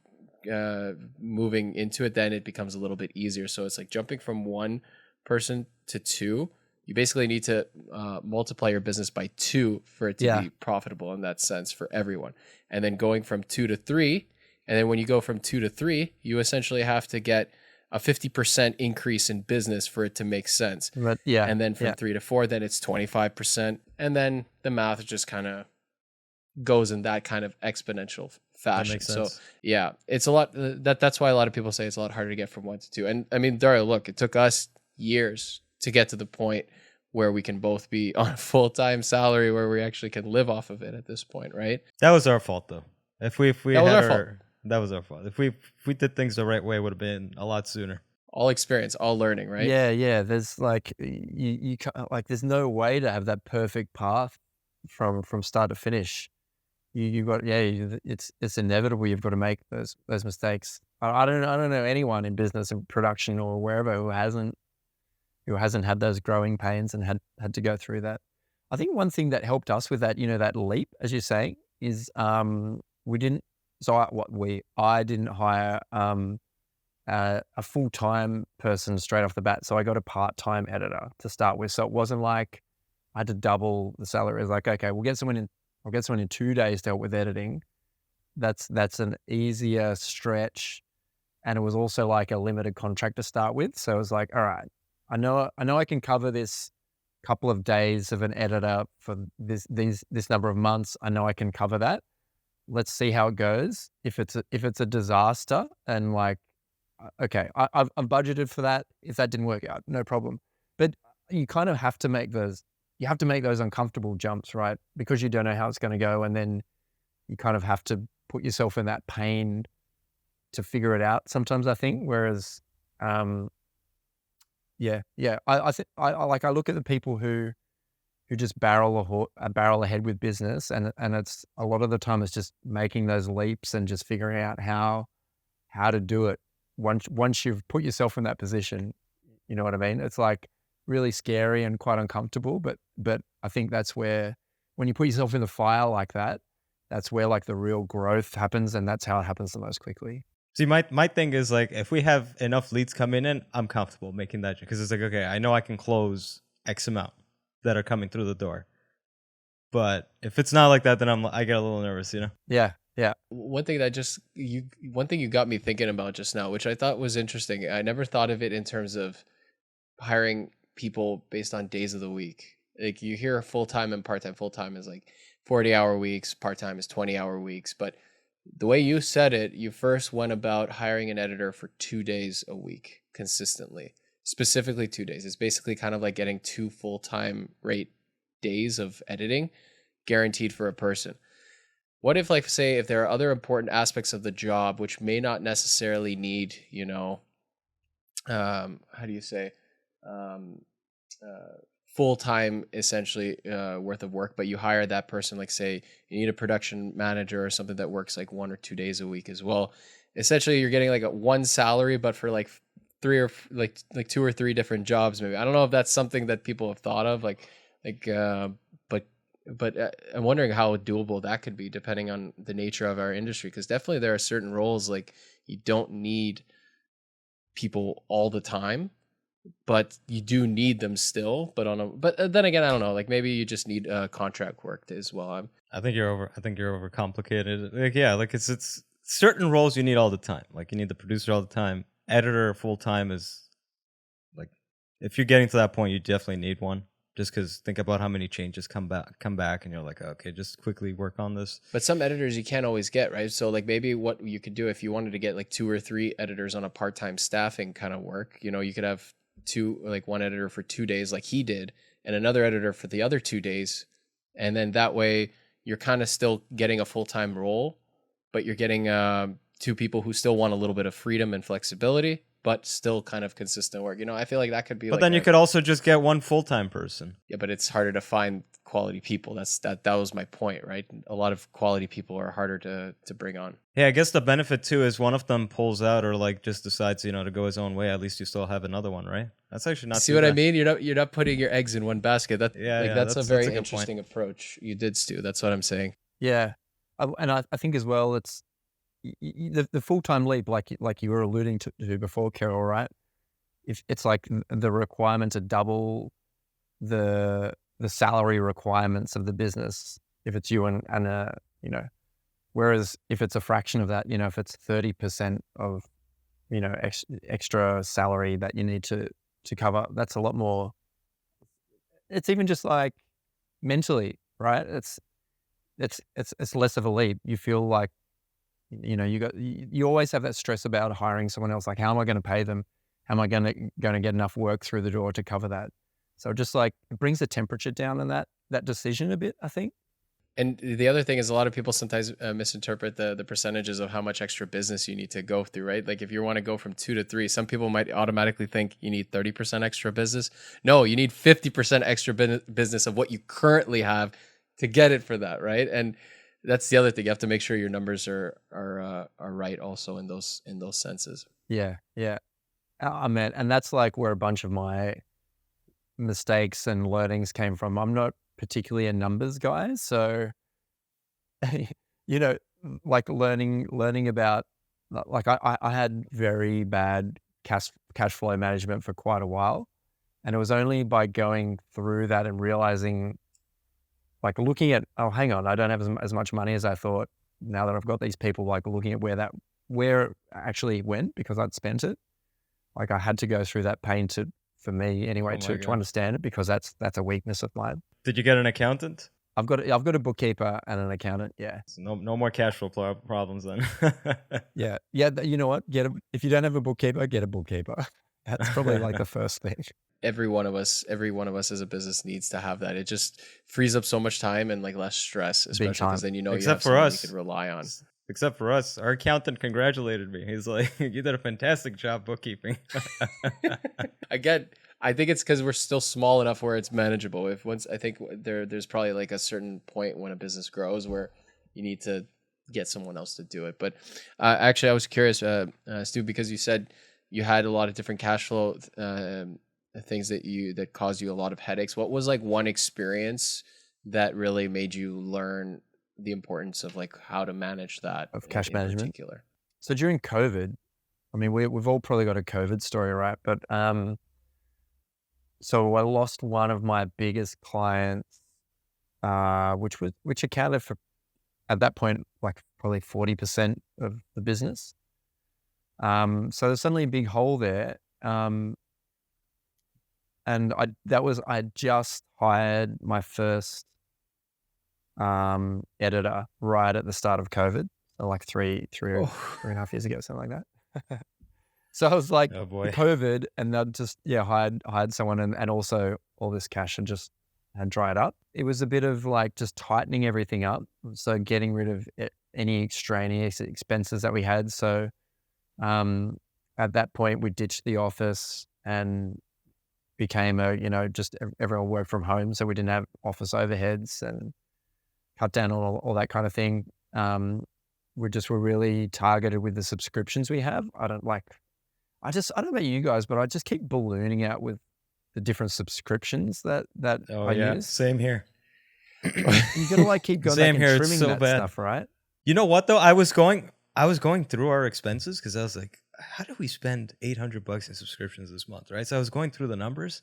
moving into it, then it becomes a little bit easier. So it's like jumping from 1 person to 2. You basically need to multiply your business by 2 for it to be profitable in that sense for everyone. And then going from 2 to 3, and then when you go from 2 to 3, you essentially have to get a 50% increase in business for it to make sense. But and then from 3 to 4, then it's 25%. And then the math just kind of goes in that kind of exponential fashion. That makes sense. So yeah, it's a lot. That's why a lot of people say it's a lot harder to get from 1 to 2. And I mean, Dario, look, it took us years to get to the point where we can both be on a full-time salary where we actually can live off of it at this point, right? That was our fault though. If we that was our fault. That was our fault. If we did things the right way, it would have been a lot sooner. All experience, all learning, right? Yeah. There's like you like there's no way to have that perfect path from start to finish. You got it's inevitable. You've got to make those mistakes. I don't know anyone in business and production or wherever who hasn't had those growing pains and had to go through that. I think one thing that helped us with that, that leap, as you're saying, is we didn't. So I didn't hire a full-time person straight off the bat. So I got a part-time editor to start with. So it wasn't like I had to double the salary. It was like, okay, I'll get someone in 2 days to help with editing. That's an easier stretch. And it was also like a limited contract to start with. So it was like, all right, I know I can cover this couple of days of an editor for this number of months. I know I can cover that. Let's see how it goes. If it's a disaster and like, okay, I've budgeted for that. If that didn't work out, no problem. But you kind of have to make those. You have to make those uncomfortable jumps, right? Because you don't know how it's going to go, and then you kind of have to put yourself in that pain to figure it out. Sometimes I think, whereas, I think I look at the people who just barrel ahead with business, and it's a lot of the time it's just making those leaps and just figuring out how to do it. Once you've put yourself in that position, you know what I mean? It's like really scary and quite uncomfortable, but I think that's where, when you put yourself in the fire like that, that's where like the real growth happens, and that's how it happens the most quickly. See, my thing is like, if we have enough leads coming in, I'm comfortable making that, because it's like, okay, I know I can close X amount that are coming through the door. But if it's not like that, then I get a little nervous, Yeah. One thing you got me thinking about just now, which I thought was interesting. I never thought of it in terms of hiring people based on days of the week. Like you hear full-time and part-time. Full-time is like 40-hour weeks. Part-time is 20-hour weeks. But the way you said it, you first went about hiring an editor for 2 days a week consistently. Specifically 2 days. It's basically kind of like getting 2 full-time rate days of editing guaranteed for a person. What if, like, say, if there are other important aspects of the job which may not necessarily need, full-time essentially worth of work, but you hire that person, like say you need a production manager or something that works like 1 or 2 days a week as well. Essentially, you're getting like a one salary, but for like 3 or like 2 or 3 different jobs, maybe. I don't know if that's something that people have thought of, but but I'm wondering how doable that could be depending on the nature of our industry. Because definitely there are certain roles like you don't need people all the time, but you do need them still. But then again, I don't know. Like maybe you just need contract work as well. I think you're overcomplicated. Like, yeah, like it's certain roles you need all the time. Like you need the producer all the time. Editor full time is like, if you're getting to that point, you definitely need one. Just because think about how many changes come back, and you're like, okay, just quickly work on this. But some editors you can't always get, right? So like maybe what you could do if you wanted to get like 2 or 3 editors on a part-time staffing kind of work, you could have one editor for 2 days like he did, and another editor for the other 2 days. And then that way you're kind of still getting a full-time role, but you're getting 2 people who still want a little bit of freedom and flexibility, but still kind of consistent work. I feel like that could be. But then you could also just get one full-time person. Yeah, but it's harder to find quality people. That was my point, right? A lot of quality people are harder to bring on. Yeah, I guess the benefit too is one of them pulls out or like just decides, to go his own way. At least you still have another one, right? That's actually not. See what I mean? You're not putting your eggs in one basket. That's a very that's interesting approach you did, Stu. That's what I'm saying. Yeah, and I think as well, it's the full-time leap, like you were alluding to before, Carol, right? If it's like the requirement to double the salary requirements of the business, if it's you and whereas if it's a fraction of that, if it's 30% of, extra salary that you need to cover, that's a lot more. It's even just like mentally, right? It's less of a leap. You feel like, you always have that stress about hiring someone else. Like, how am I going to pay them? How am I going to get enough work through the door to cover that? So just like it brings the temperature down in that decision a bit, I think. And the other thing is a lot of people sometimes misinterpret the percentages of how much extra business you need to go through, right? Like if you want to go from 2 to 3, some people might automatically think you need 30% extra business. No, you need 50% extra business of what you currently have to get it for that, right? And that's the other thing. You have to make sure your numbers are right also in those senses. Yeah. Man, and that's like where a bunch of my mistakes and learnings came from. I'm not particularly a numbers guy, so like learning about, like I had very bad cash flow management for quite a while, and it was only by going through that and realizing, like looking at, oh, hang on, I don't have as much money as I thought. Now that I've got these people, like looking at where it actually went because I'd spent it. Like I had to go through that pain for me anyway, to understand it, because that's a weakness of mine. Did you get an accountant? I've got a bookkeeper and an accountant. Yeah. So no more cash flow problems then. Yeah. You know what? If you don't have a bookkeeper, get a bookkeeper. That's probably like the first thing. Every one of us as a business needs to have that. It just frees up so much time and like less stress, especially because then you have someone you can rely on. Except for us, our accountant congratulated me. He's like, "You did a fantastic job bookkeeping." Again, I think it's because we're still small enough where it's manageable. I think there's probably like a certain point when a business grows where you need to get someone else to do it. But actually, I was curious, Stu, because you said you had a lot of different cash flow things that caused you a lot of headaches. What was like one experience that really made you learn the importance of like how to manage that of cash management in particular? So during COVID, I mean, we've all probably got a COVID story, right? But so I lost one of my biggest clients, which accounted for, at that point, like probably 40% of the business. So there's suddenly a big hole there. And I just hired my first editor right at the start of COVID, so like three and a half years ago, something like that. So I was like, oh boy, COVID, and then just hired someone, and also all this cash had dried up. It was a bit of like just tightening everything up, so getting rid of any extraneous expenses that we had. So at that point, we ditched the office and became just everyone worked from home, so we didn't have office overheads and cut down on all that kind of thing. We're really targeted with the subscriptions we have. I don't know about you guys, but I just keep ballooning out with the different subscriptions that I use. Same here. You gotta like keep going back Same and here. It's trimming so that bad. stuff, right? You know what though? I was going through our expenses because I was like, how did we spend $800 in subscriptions this month, right? So I was going through the numbers.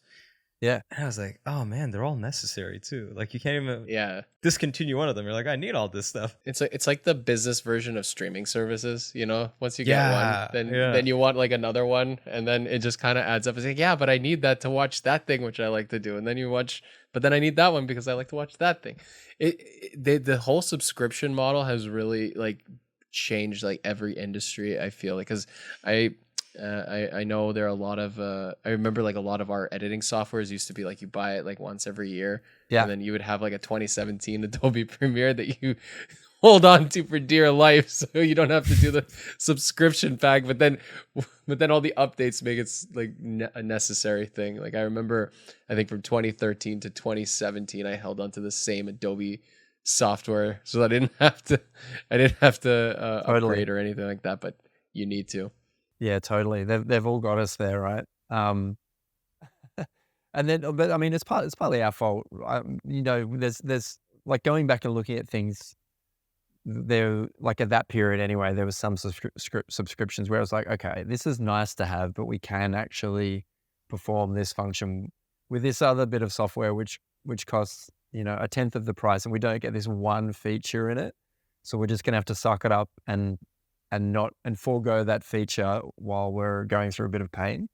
Yeah. And I was like, oh man, they're all necessary too. Like you can't even Yeah. discontinue one of them. You're like, I need all this stuff. It's like the business version of streaming services, you know? Once you Yeah, get one, yeah. then you want like another one, and then it just kind of adds up. It's like, yeah, but I need that to watch that thing which I like to do. And then you watch, but then I need that one because I like to watch that thing. The whole subscription model has really like changed like every industry, I feel like, cuz I know there are a lot of I remember like a lot of our editing softwares used to be like you buy it like once every year, Yeah. and then you would have like a 2017 Adobe Premiere that you hold on to for dear life, so you don't have to do the subscription pack. But then all the updates make it like a necessary thing. Like I remember, I think from 2013 to 2017, I held on to the same Adobe software, so that I didn't have to Totally. upgrade or anything like that. But you need to. Yeah, totally. They've all got us there, right? And then, but I mean, it's partly our fault. You know, there's like going back and looking at things. There, like at that period anyway, there was some subscriptions where I was like, okay, this is nice to have, but we can actually perform this function with this other bit of software, which costs, you know, 1/10 of the price, and we don't get this one feature in it. So we're just gonna have to suck it up and forego that feature while we're going through a bit of pain.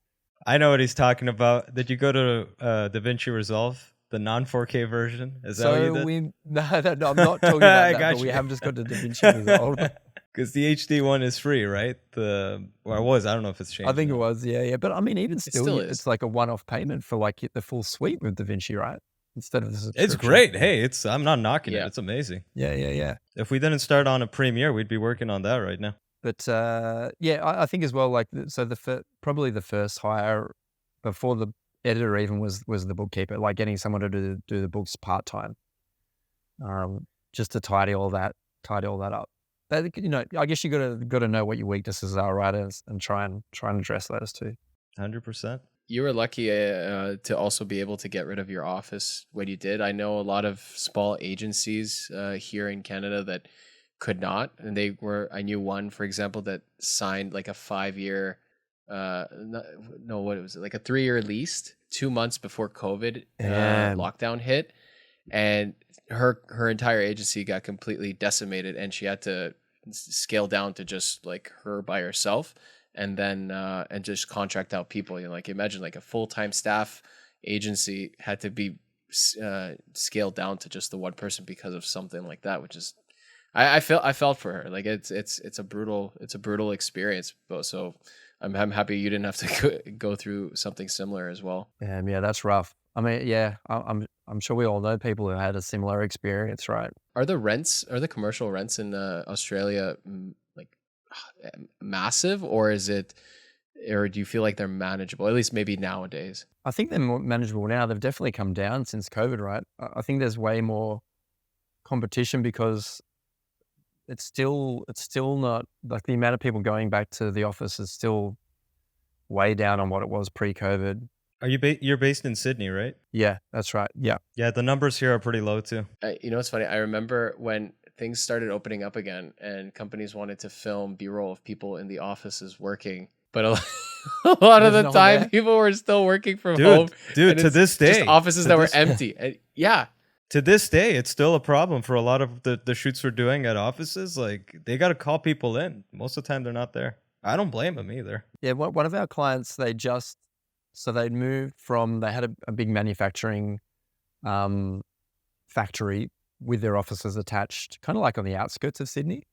I know what he's talking about. Did you go to DaVinci Resolve, the non 4K version? Is that what you did? No, I'm not talking about that, but we have just got to DaVinci Resolve. Because the HD one is free, right? Or it was. I don't know if it's changed. I think now. it was, yeah. But I mean, even still, is. it's like a one-off payment for like the full suite with DaVinci, right? Instead of the subscription. It's great. Hey, I'm not knocking Yeah. it. It's amazing. Yeah. If we didn't start on a Premiere, we'd be working on that right now. But yeah, I think as well, like, so probably the first hire before the editor even was the bookkeeper, like getting someone to do the books part-time, just to tidy all that up. But, you know, I guess you gotta know what your weaknesses are, right? And try and address those too. 100%. You were lucky to also be able to get rid of your office when you did. I know a lot of small agencies here in Canada that could not, and I knew one, for example, that signed like a 5-year what was it, like a 3-year lease 2 months before COVID lockdown hit, and her entire agency got completely decimated, and she had to scale down to just like her by herself, and then and just contract out people. You know, like imagine like a full-time staff agency had to be scaled down to just the one person because of something like that, which is I felt for her. Like it's a brutal experience. But so I'm happy you didn't have to go through something similar as well. Yeah, that's rough. I mean, yeah, I'm sure we all know people who had a similar experience, right? Are the commercial rents in Australia like massive, or do you feel like they're manageable? At least maybe nowadays. I think they're more manageable now. They've definitely come down since COVID, right? I think there's way more competition because it's still not like the amount of people going back to the office is still way down on what it was pre-COVID. Are you're based in Sydney, right? Yeah, that's right. Yeah. Yeah, the numbers here are pretty low too. You know, it's funny. I remember when things started opening up again and companies wanted to film B-roll of people in the offices working, but a lot of the time people were still working from home. Dude, to this day. Just offices that were empty. And yeah. To this day, it's still a problem for a lot of the shoots we're doing at offices. Like, they got to call people in. Most of the time, they're not there. I don't blame them either. Yeah, one of our clients, they'd moved from, they had a big manufacturing factory with their offices attached, kind of like on the outskirts of Sydney.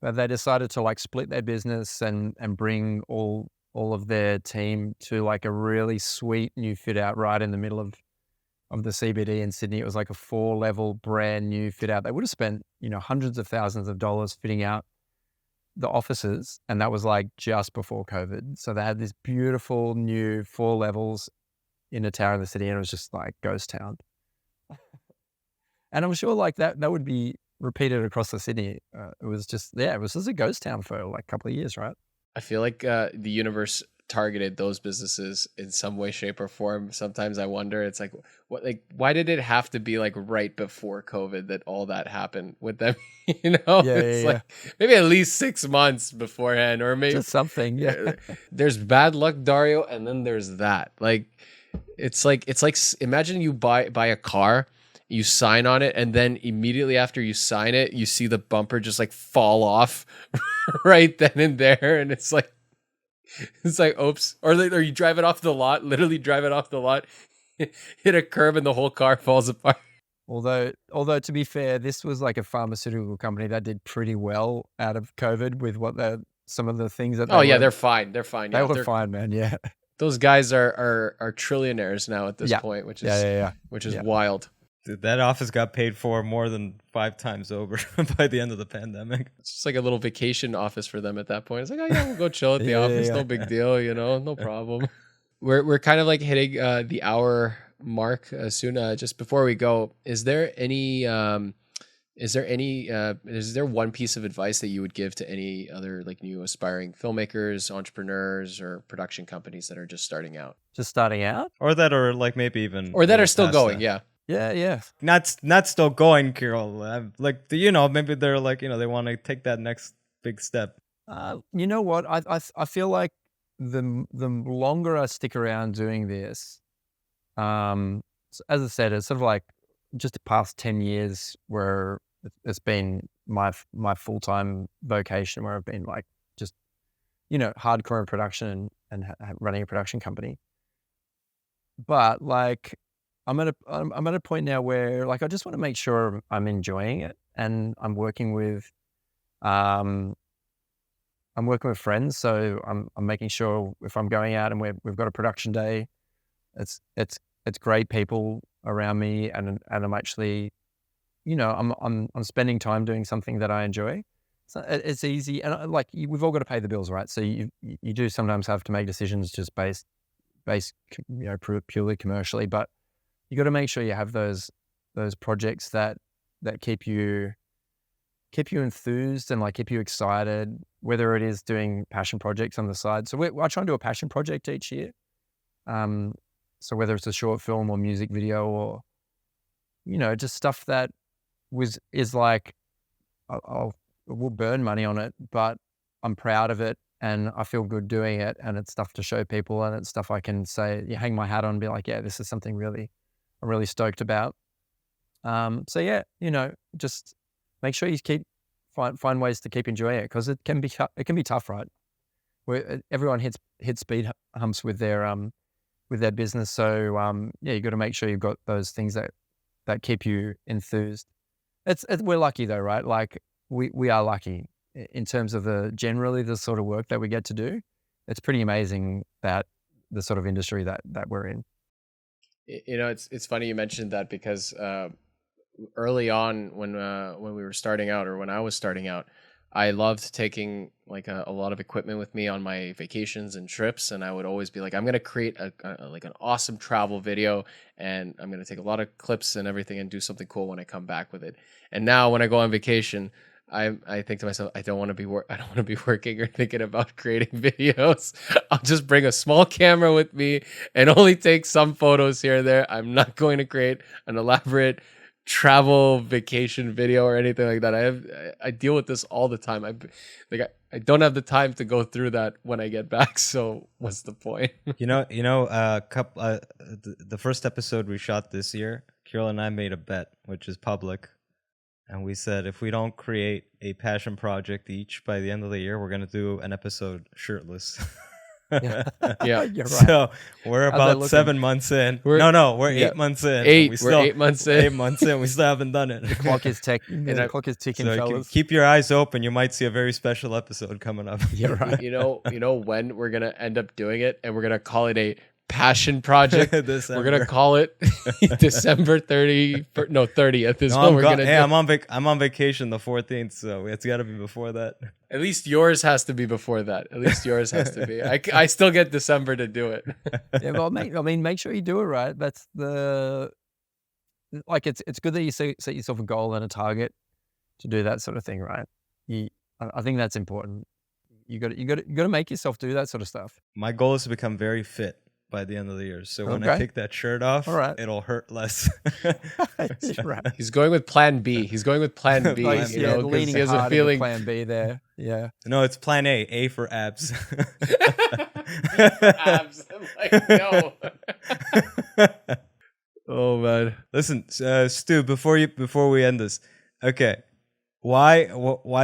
But they decided to like split their business and bring all of their team to like a really sweet new fit out right in the middle of the CBD in Sydney. It was like a 4-level brand new fit out. They would have spent, you know, hundreds of thousands of dollars fitting out the offices, and that was like just before COVID. So they had this beautiful new 4 levels in a tower in the city, and it was just like ghost town. And I'm sure like that would be repeated across the city. It was just a ghost town for like a couple of years, right? I feel like the universe targeted those businesses in some way, shape, or form. Sometimes I wonder, it's like, what, like, why did it have to be like right before COVID that all that happened with them? It's like maybe at least 6 months beforehand, or maybe just something. Yeah. There's bad luck, Dario, and then there's that. Like, it's like imagine you buy a car, you sign on it, and then immediately after you sign it, you see the bumper just like fall off right then and there, and it's like oops. Or you drive it off the lot, literally drive it off the lot, hit a curb, and the whole car falls apart. Although to be fair, this was like a pharmaceutical company that did pretty well out of COVID with some of the things that they're fine. They're fine. They were fine, man. Yeah. Those guys are trillionaires now at this point, which is wild. Dude, that office got paid for more than 5 times over by the end of the pandemic. It's just like a little vacation office for them at that point. It's like, oh yeah, we'll go chill at the office. No big deal, no problem. We're kind of like hitting the hour mark soon. Just before we go, is there one piece of advice that you would give to any other like new aspiring filmmakers, entrepreneurs, or production companies that are just starting out? Just starting out? Or that are like maybe even... Or that are still going, Yeah. Not still going, Kirill. Like, maybe they're like, they want to take that next big step. You know what? I feel like the longer I stick around doing this, as I said, it's sort of like just the past 10 years where it's been my full-time vocation, where I've been like just, hardcore in production and running a production company. But like, I'm at a point now where like I just want to make sure I'm enjoying it, and I'm working with friends, so I'm making sure if I'm going out and we've got a production day, it's great people around me, and I'm actually, I'm spending time doing something that I enjoy. So it's easy, and we've all got to pay the bills, right? So you do sometimes have to make decisions just based purely commercially, but you got to make sure you have those projects that keep you enthused and like keep you excited, whether it is doing passion projects on the side. So I try and do a passion project each year. So whether it's a short film or music video, or just stuff that is like we'll burn money on it, but I'm proud of it and I feel good doing it, and it's stuff to show people, and it's stuff I can say, hang my hat on and be like, yeah, this is something I'm really stoked about. So yeah, just make sure you find ways to keep enjoying it, because it can be tough, right? Where everyone hits speed humps with their business. So you got to make sure you've got those things that keep you enthused. We're lucky though, right? Like we are lucky in terms of generally the sort of work that we get to do. It's pretty amazing that the sort of industry that we're in. It's funny you mentioned that, because early on when we were starting out, or when I was starting out, I loved taking like a lot of equipment with me on my vacations and trips, and I would always be like, I'm gonna create like an awesome travel video, and I'm gonna take a lot of clips and everything and do something cool when I come back with it. And now when I go on vacation, I think to myself, I don't want to be working or thinking about creating videos. I'll just bring a small camera with me and only take some photos here and there. I'm not going to create an elaborate travel vacation video or anything like that. I deal with this all the time. I don't have the time to go through that when I get back. So what's the point? The first episode we shot this year, Kirill and I made a bet, which is public. And we said, if we don't create a passion project each by the end of the year, we're going to do an episode shirtless. Yeah. You're right. So we're about 7 months in. We're 8 months in. We're 8 months in. 8 months in. We still haven't done it. The clock is ticking. The clock is ticking, so fellas. Keep your eyes open. You might see a very special episode coming up. You're right. You know when we're going to end up doing it, and we're going to call it a passion project. We're gonna call it December 30th is when we're gonna do. I'm on vacation the 14th, so it's got to be before that. At least yours has to be before that. At least yours has to be. I still get December to do it. Yeah, well, make sure you do it right. That's it's good that you set yourself a goal and a target to do that sort of thing, right? I think that's important. you got to make yourself do that sort of stuff. My goal is to become very fit by the end of the year. So when I Okay. take that shirt off, All right. it'll hurt less. Right. He's going with plan B. He's going with plan B. Like, you know, 'cause leaning he has hard a feeling. into plan B there. Yeah. No, it's plan A. A for abs. Abs. I'm like, no. Oh man. Listen, Stu, before we end this, okay, why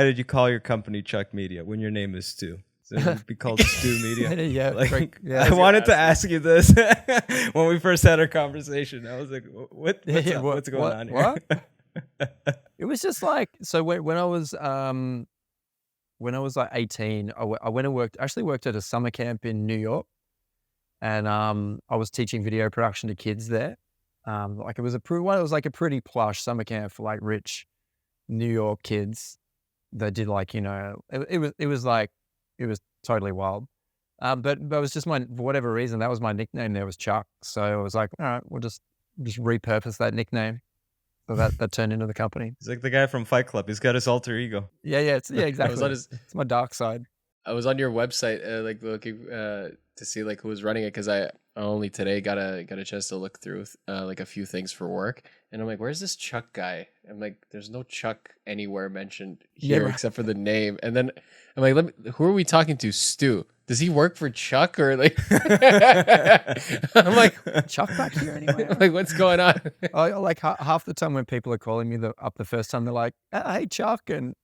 did you call your company Chuck Media when your name is Stu? So it'd be called Stu Media. Yeah, Like, yeah. I wanted to ask you this when we first had our conversation. I was like, what's going on here? What? It was just like, so when I was like 18, I went and worked at a summer camp in New York, and I was teaching video production to kids there. Like it was like a pretty plush summer camp for like rich New York kids that did like, you know, it was totally wild. But it was just for whatever reason, that was my nickname there, was Chuck. So I was like, all right, we'll just repurpose that nickname. So that turned into the company. He's like the guy from Fight Club. He's got his alter ego. Yeah, exactly. It's my dark side. I was on your website, like looking to see like who was running it, because I only today got a chance to look through like a few things for work, and I'm like, where's this Chuck guy? I'm like, there's no Chuck anywhere mentioned here except for the name. And then I'm like, who are we talking to? Stu. Does he work for Chuck, or like? I'm like, Chuck back here anyway. Like, what's going on? Like half the time when people are calling me up the first time, they're like, "Hey, Chuck," and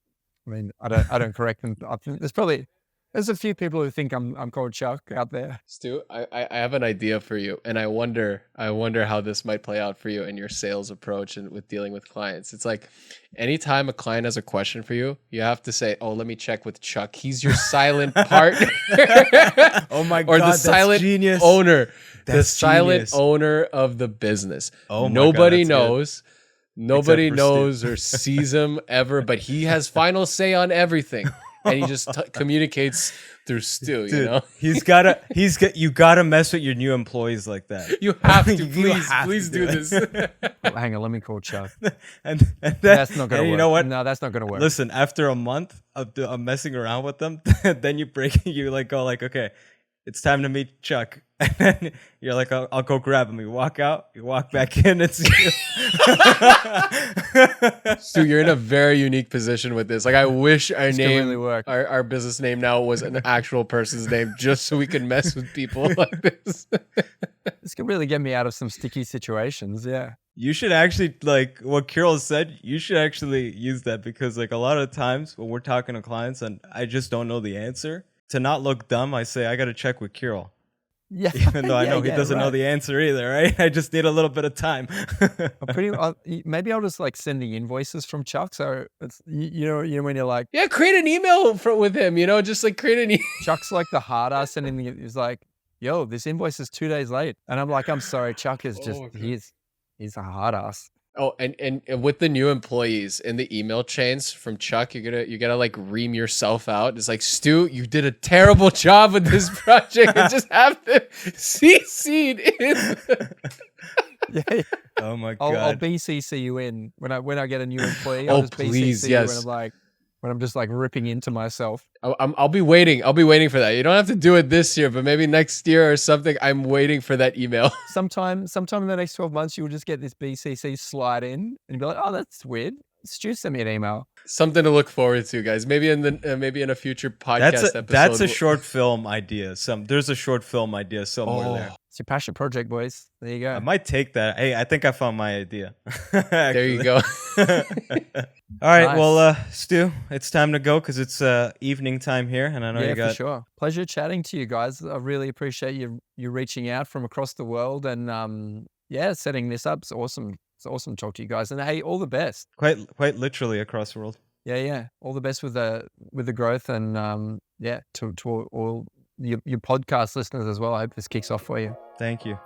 I mean, I don't correct them. I think there's a few people who think I'm called Chuck out there. Stu, I have an idea for you, and I wonder how this might play out for you in your sales approach and with dealing with clients. It's like anytime a client has a question for you, you have to say, "Oh, let me check with Chuck. He's your silent partner." Oh my or God, the that's silent genius. owner, the That's silent genius. owner of the business. Oh my Nobody God, that's good. knows. Nobody Except for knows or sees him ever, but he has final say on everything, and he just communicates through Stu. Dude, you know, you gotta mess with your new employees like that. you have to. You have Please to do do this. Oh, hang on, let me call Chuck. and That's not gonna work. You know what? No, that's not gonna work. Listen, after a month of messing around with them, then you go like, okay, it's time to meet Chuck. And then you're like, I'll go grab him. You walk out, you walk back in, it's you. Stu, you're in a very unique position with this. Like, I wish our name, really work. our business name now was an actual person's name, just so we can mess with people like this. This could really get me out of some sticky situations. Yeah. You should actually, like what Carol said, you should actually use that, because like a lot of times when we're talking to clients and I just don't know the answer, to not look dumb, I say, I got to check with Carol. Yeah. Even though I know he doesn't know the answer either, right? I just need a little bit of time. Maybe I'll just like send the invoices from Chuck. So it's, you know, when you're like, Yeah, create an email with him, you know, just like create an email. Chuck's like the hard ass sending he's like, yo, this invoice is 2 days late. And I'm like, I'm sorry, Chuck is just, he's a hard ass. Oh, and with the new employees in the email chains from Chuck, you gotta like ream yourself out. It's like, Stu, you did a terrible job with this project, and just have to CC'd in. Yeah. Oh my God. I'll BCC you in when I get a new employee. I'll just please, BCC yes. you when I'm just like ripping into myself. I'll be waiting. I'll be waiting for that. You don't have to do it this year, but maybe next year or something. I'm waiting for that email. Sometime in the next 12 months, you'll just get this BCC slide in and you'll be like, oh, that's weird. Stu sent me an email. Something to look forward to, guys. Maybe in a future podcast episode. That's a short film idea. There's a short film idea somewhere there. It's your passion project, boys. There you go. I might take that. Hey, I think I found my idea. There you go. All right, Nice. well, Stu, it's time to go because it's evening time here, and I know you got. For sure. Pleasure chatting to you guys. I really appreciate you reaching out from across the world and setting this up. It's awesome. It's awesome to talk to you guys. And hey, all the best. Quite literally across the world. Yeah. All the best with the growth and to all your podcast listeners as well. I hope this kicks off for you. Thank you.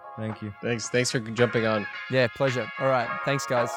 Thanks for jumping on. Yeah, pleasure. All right. Thanks, guys.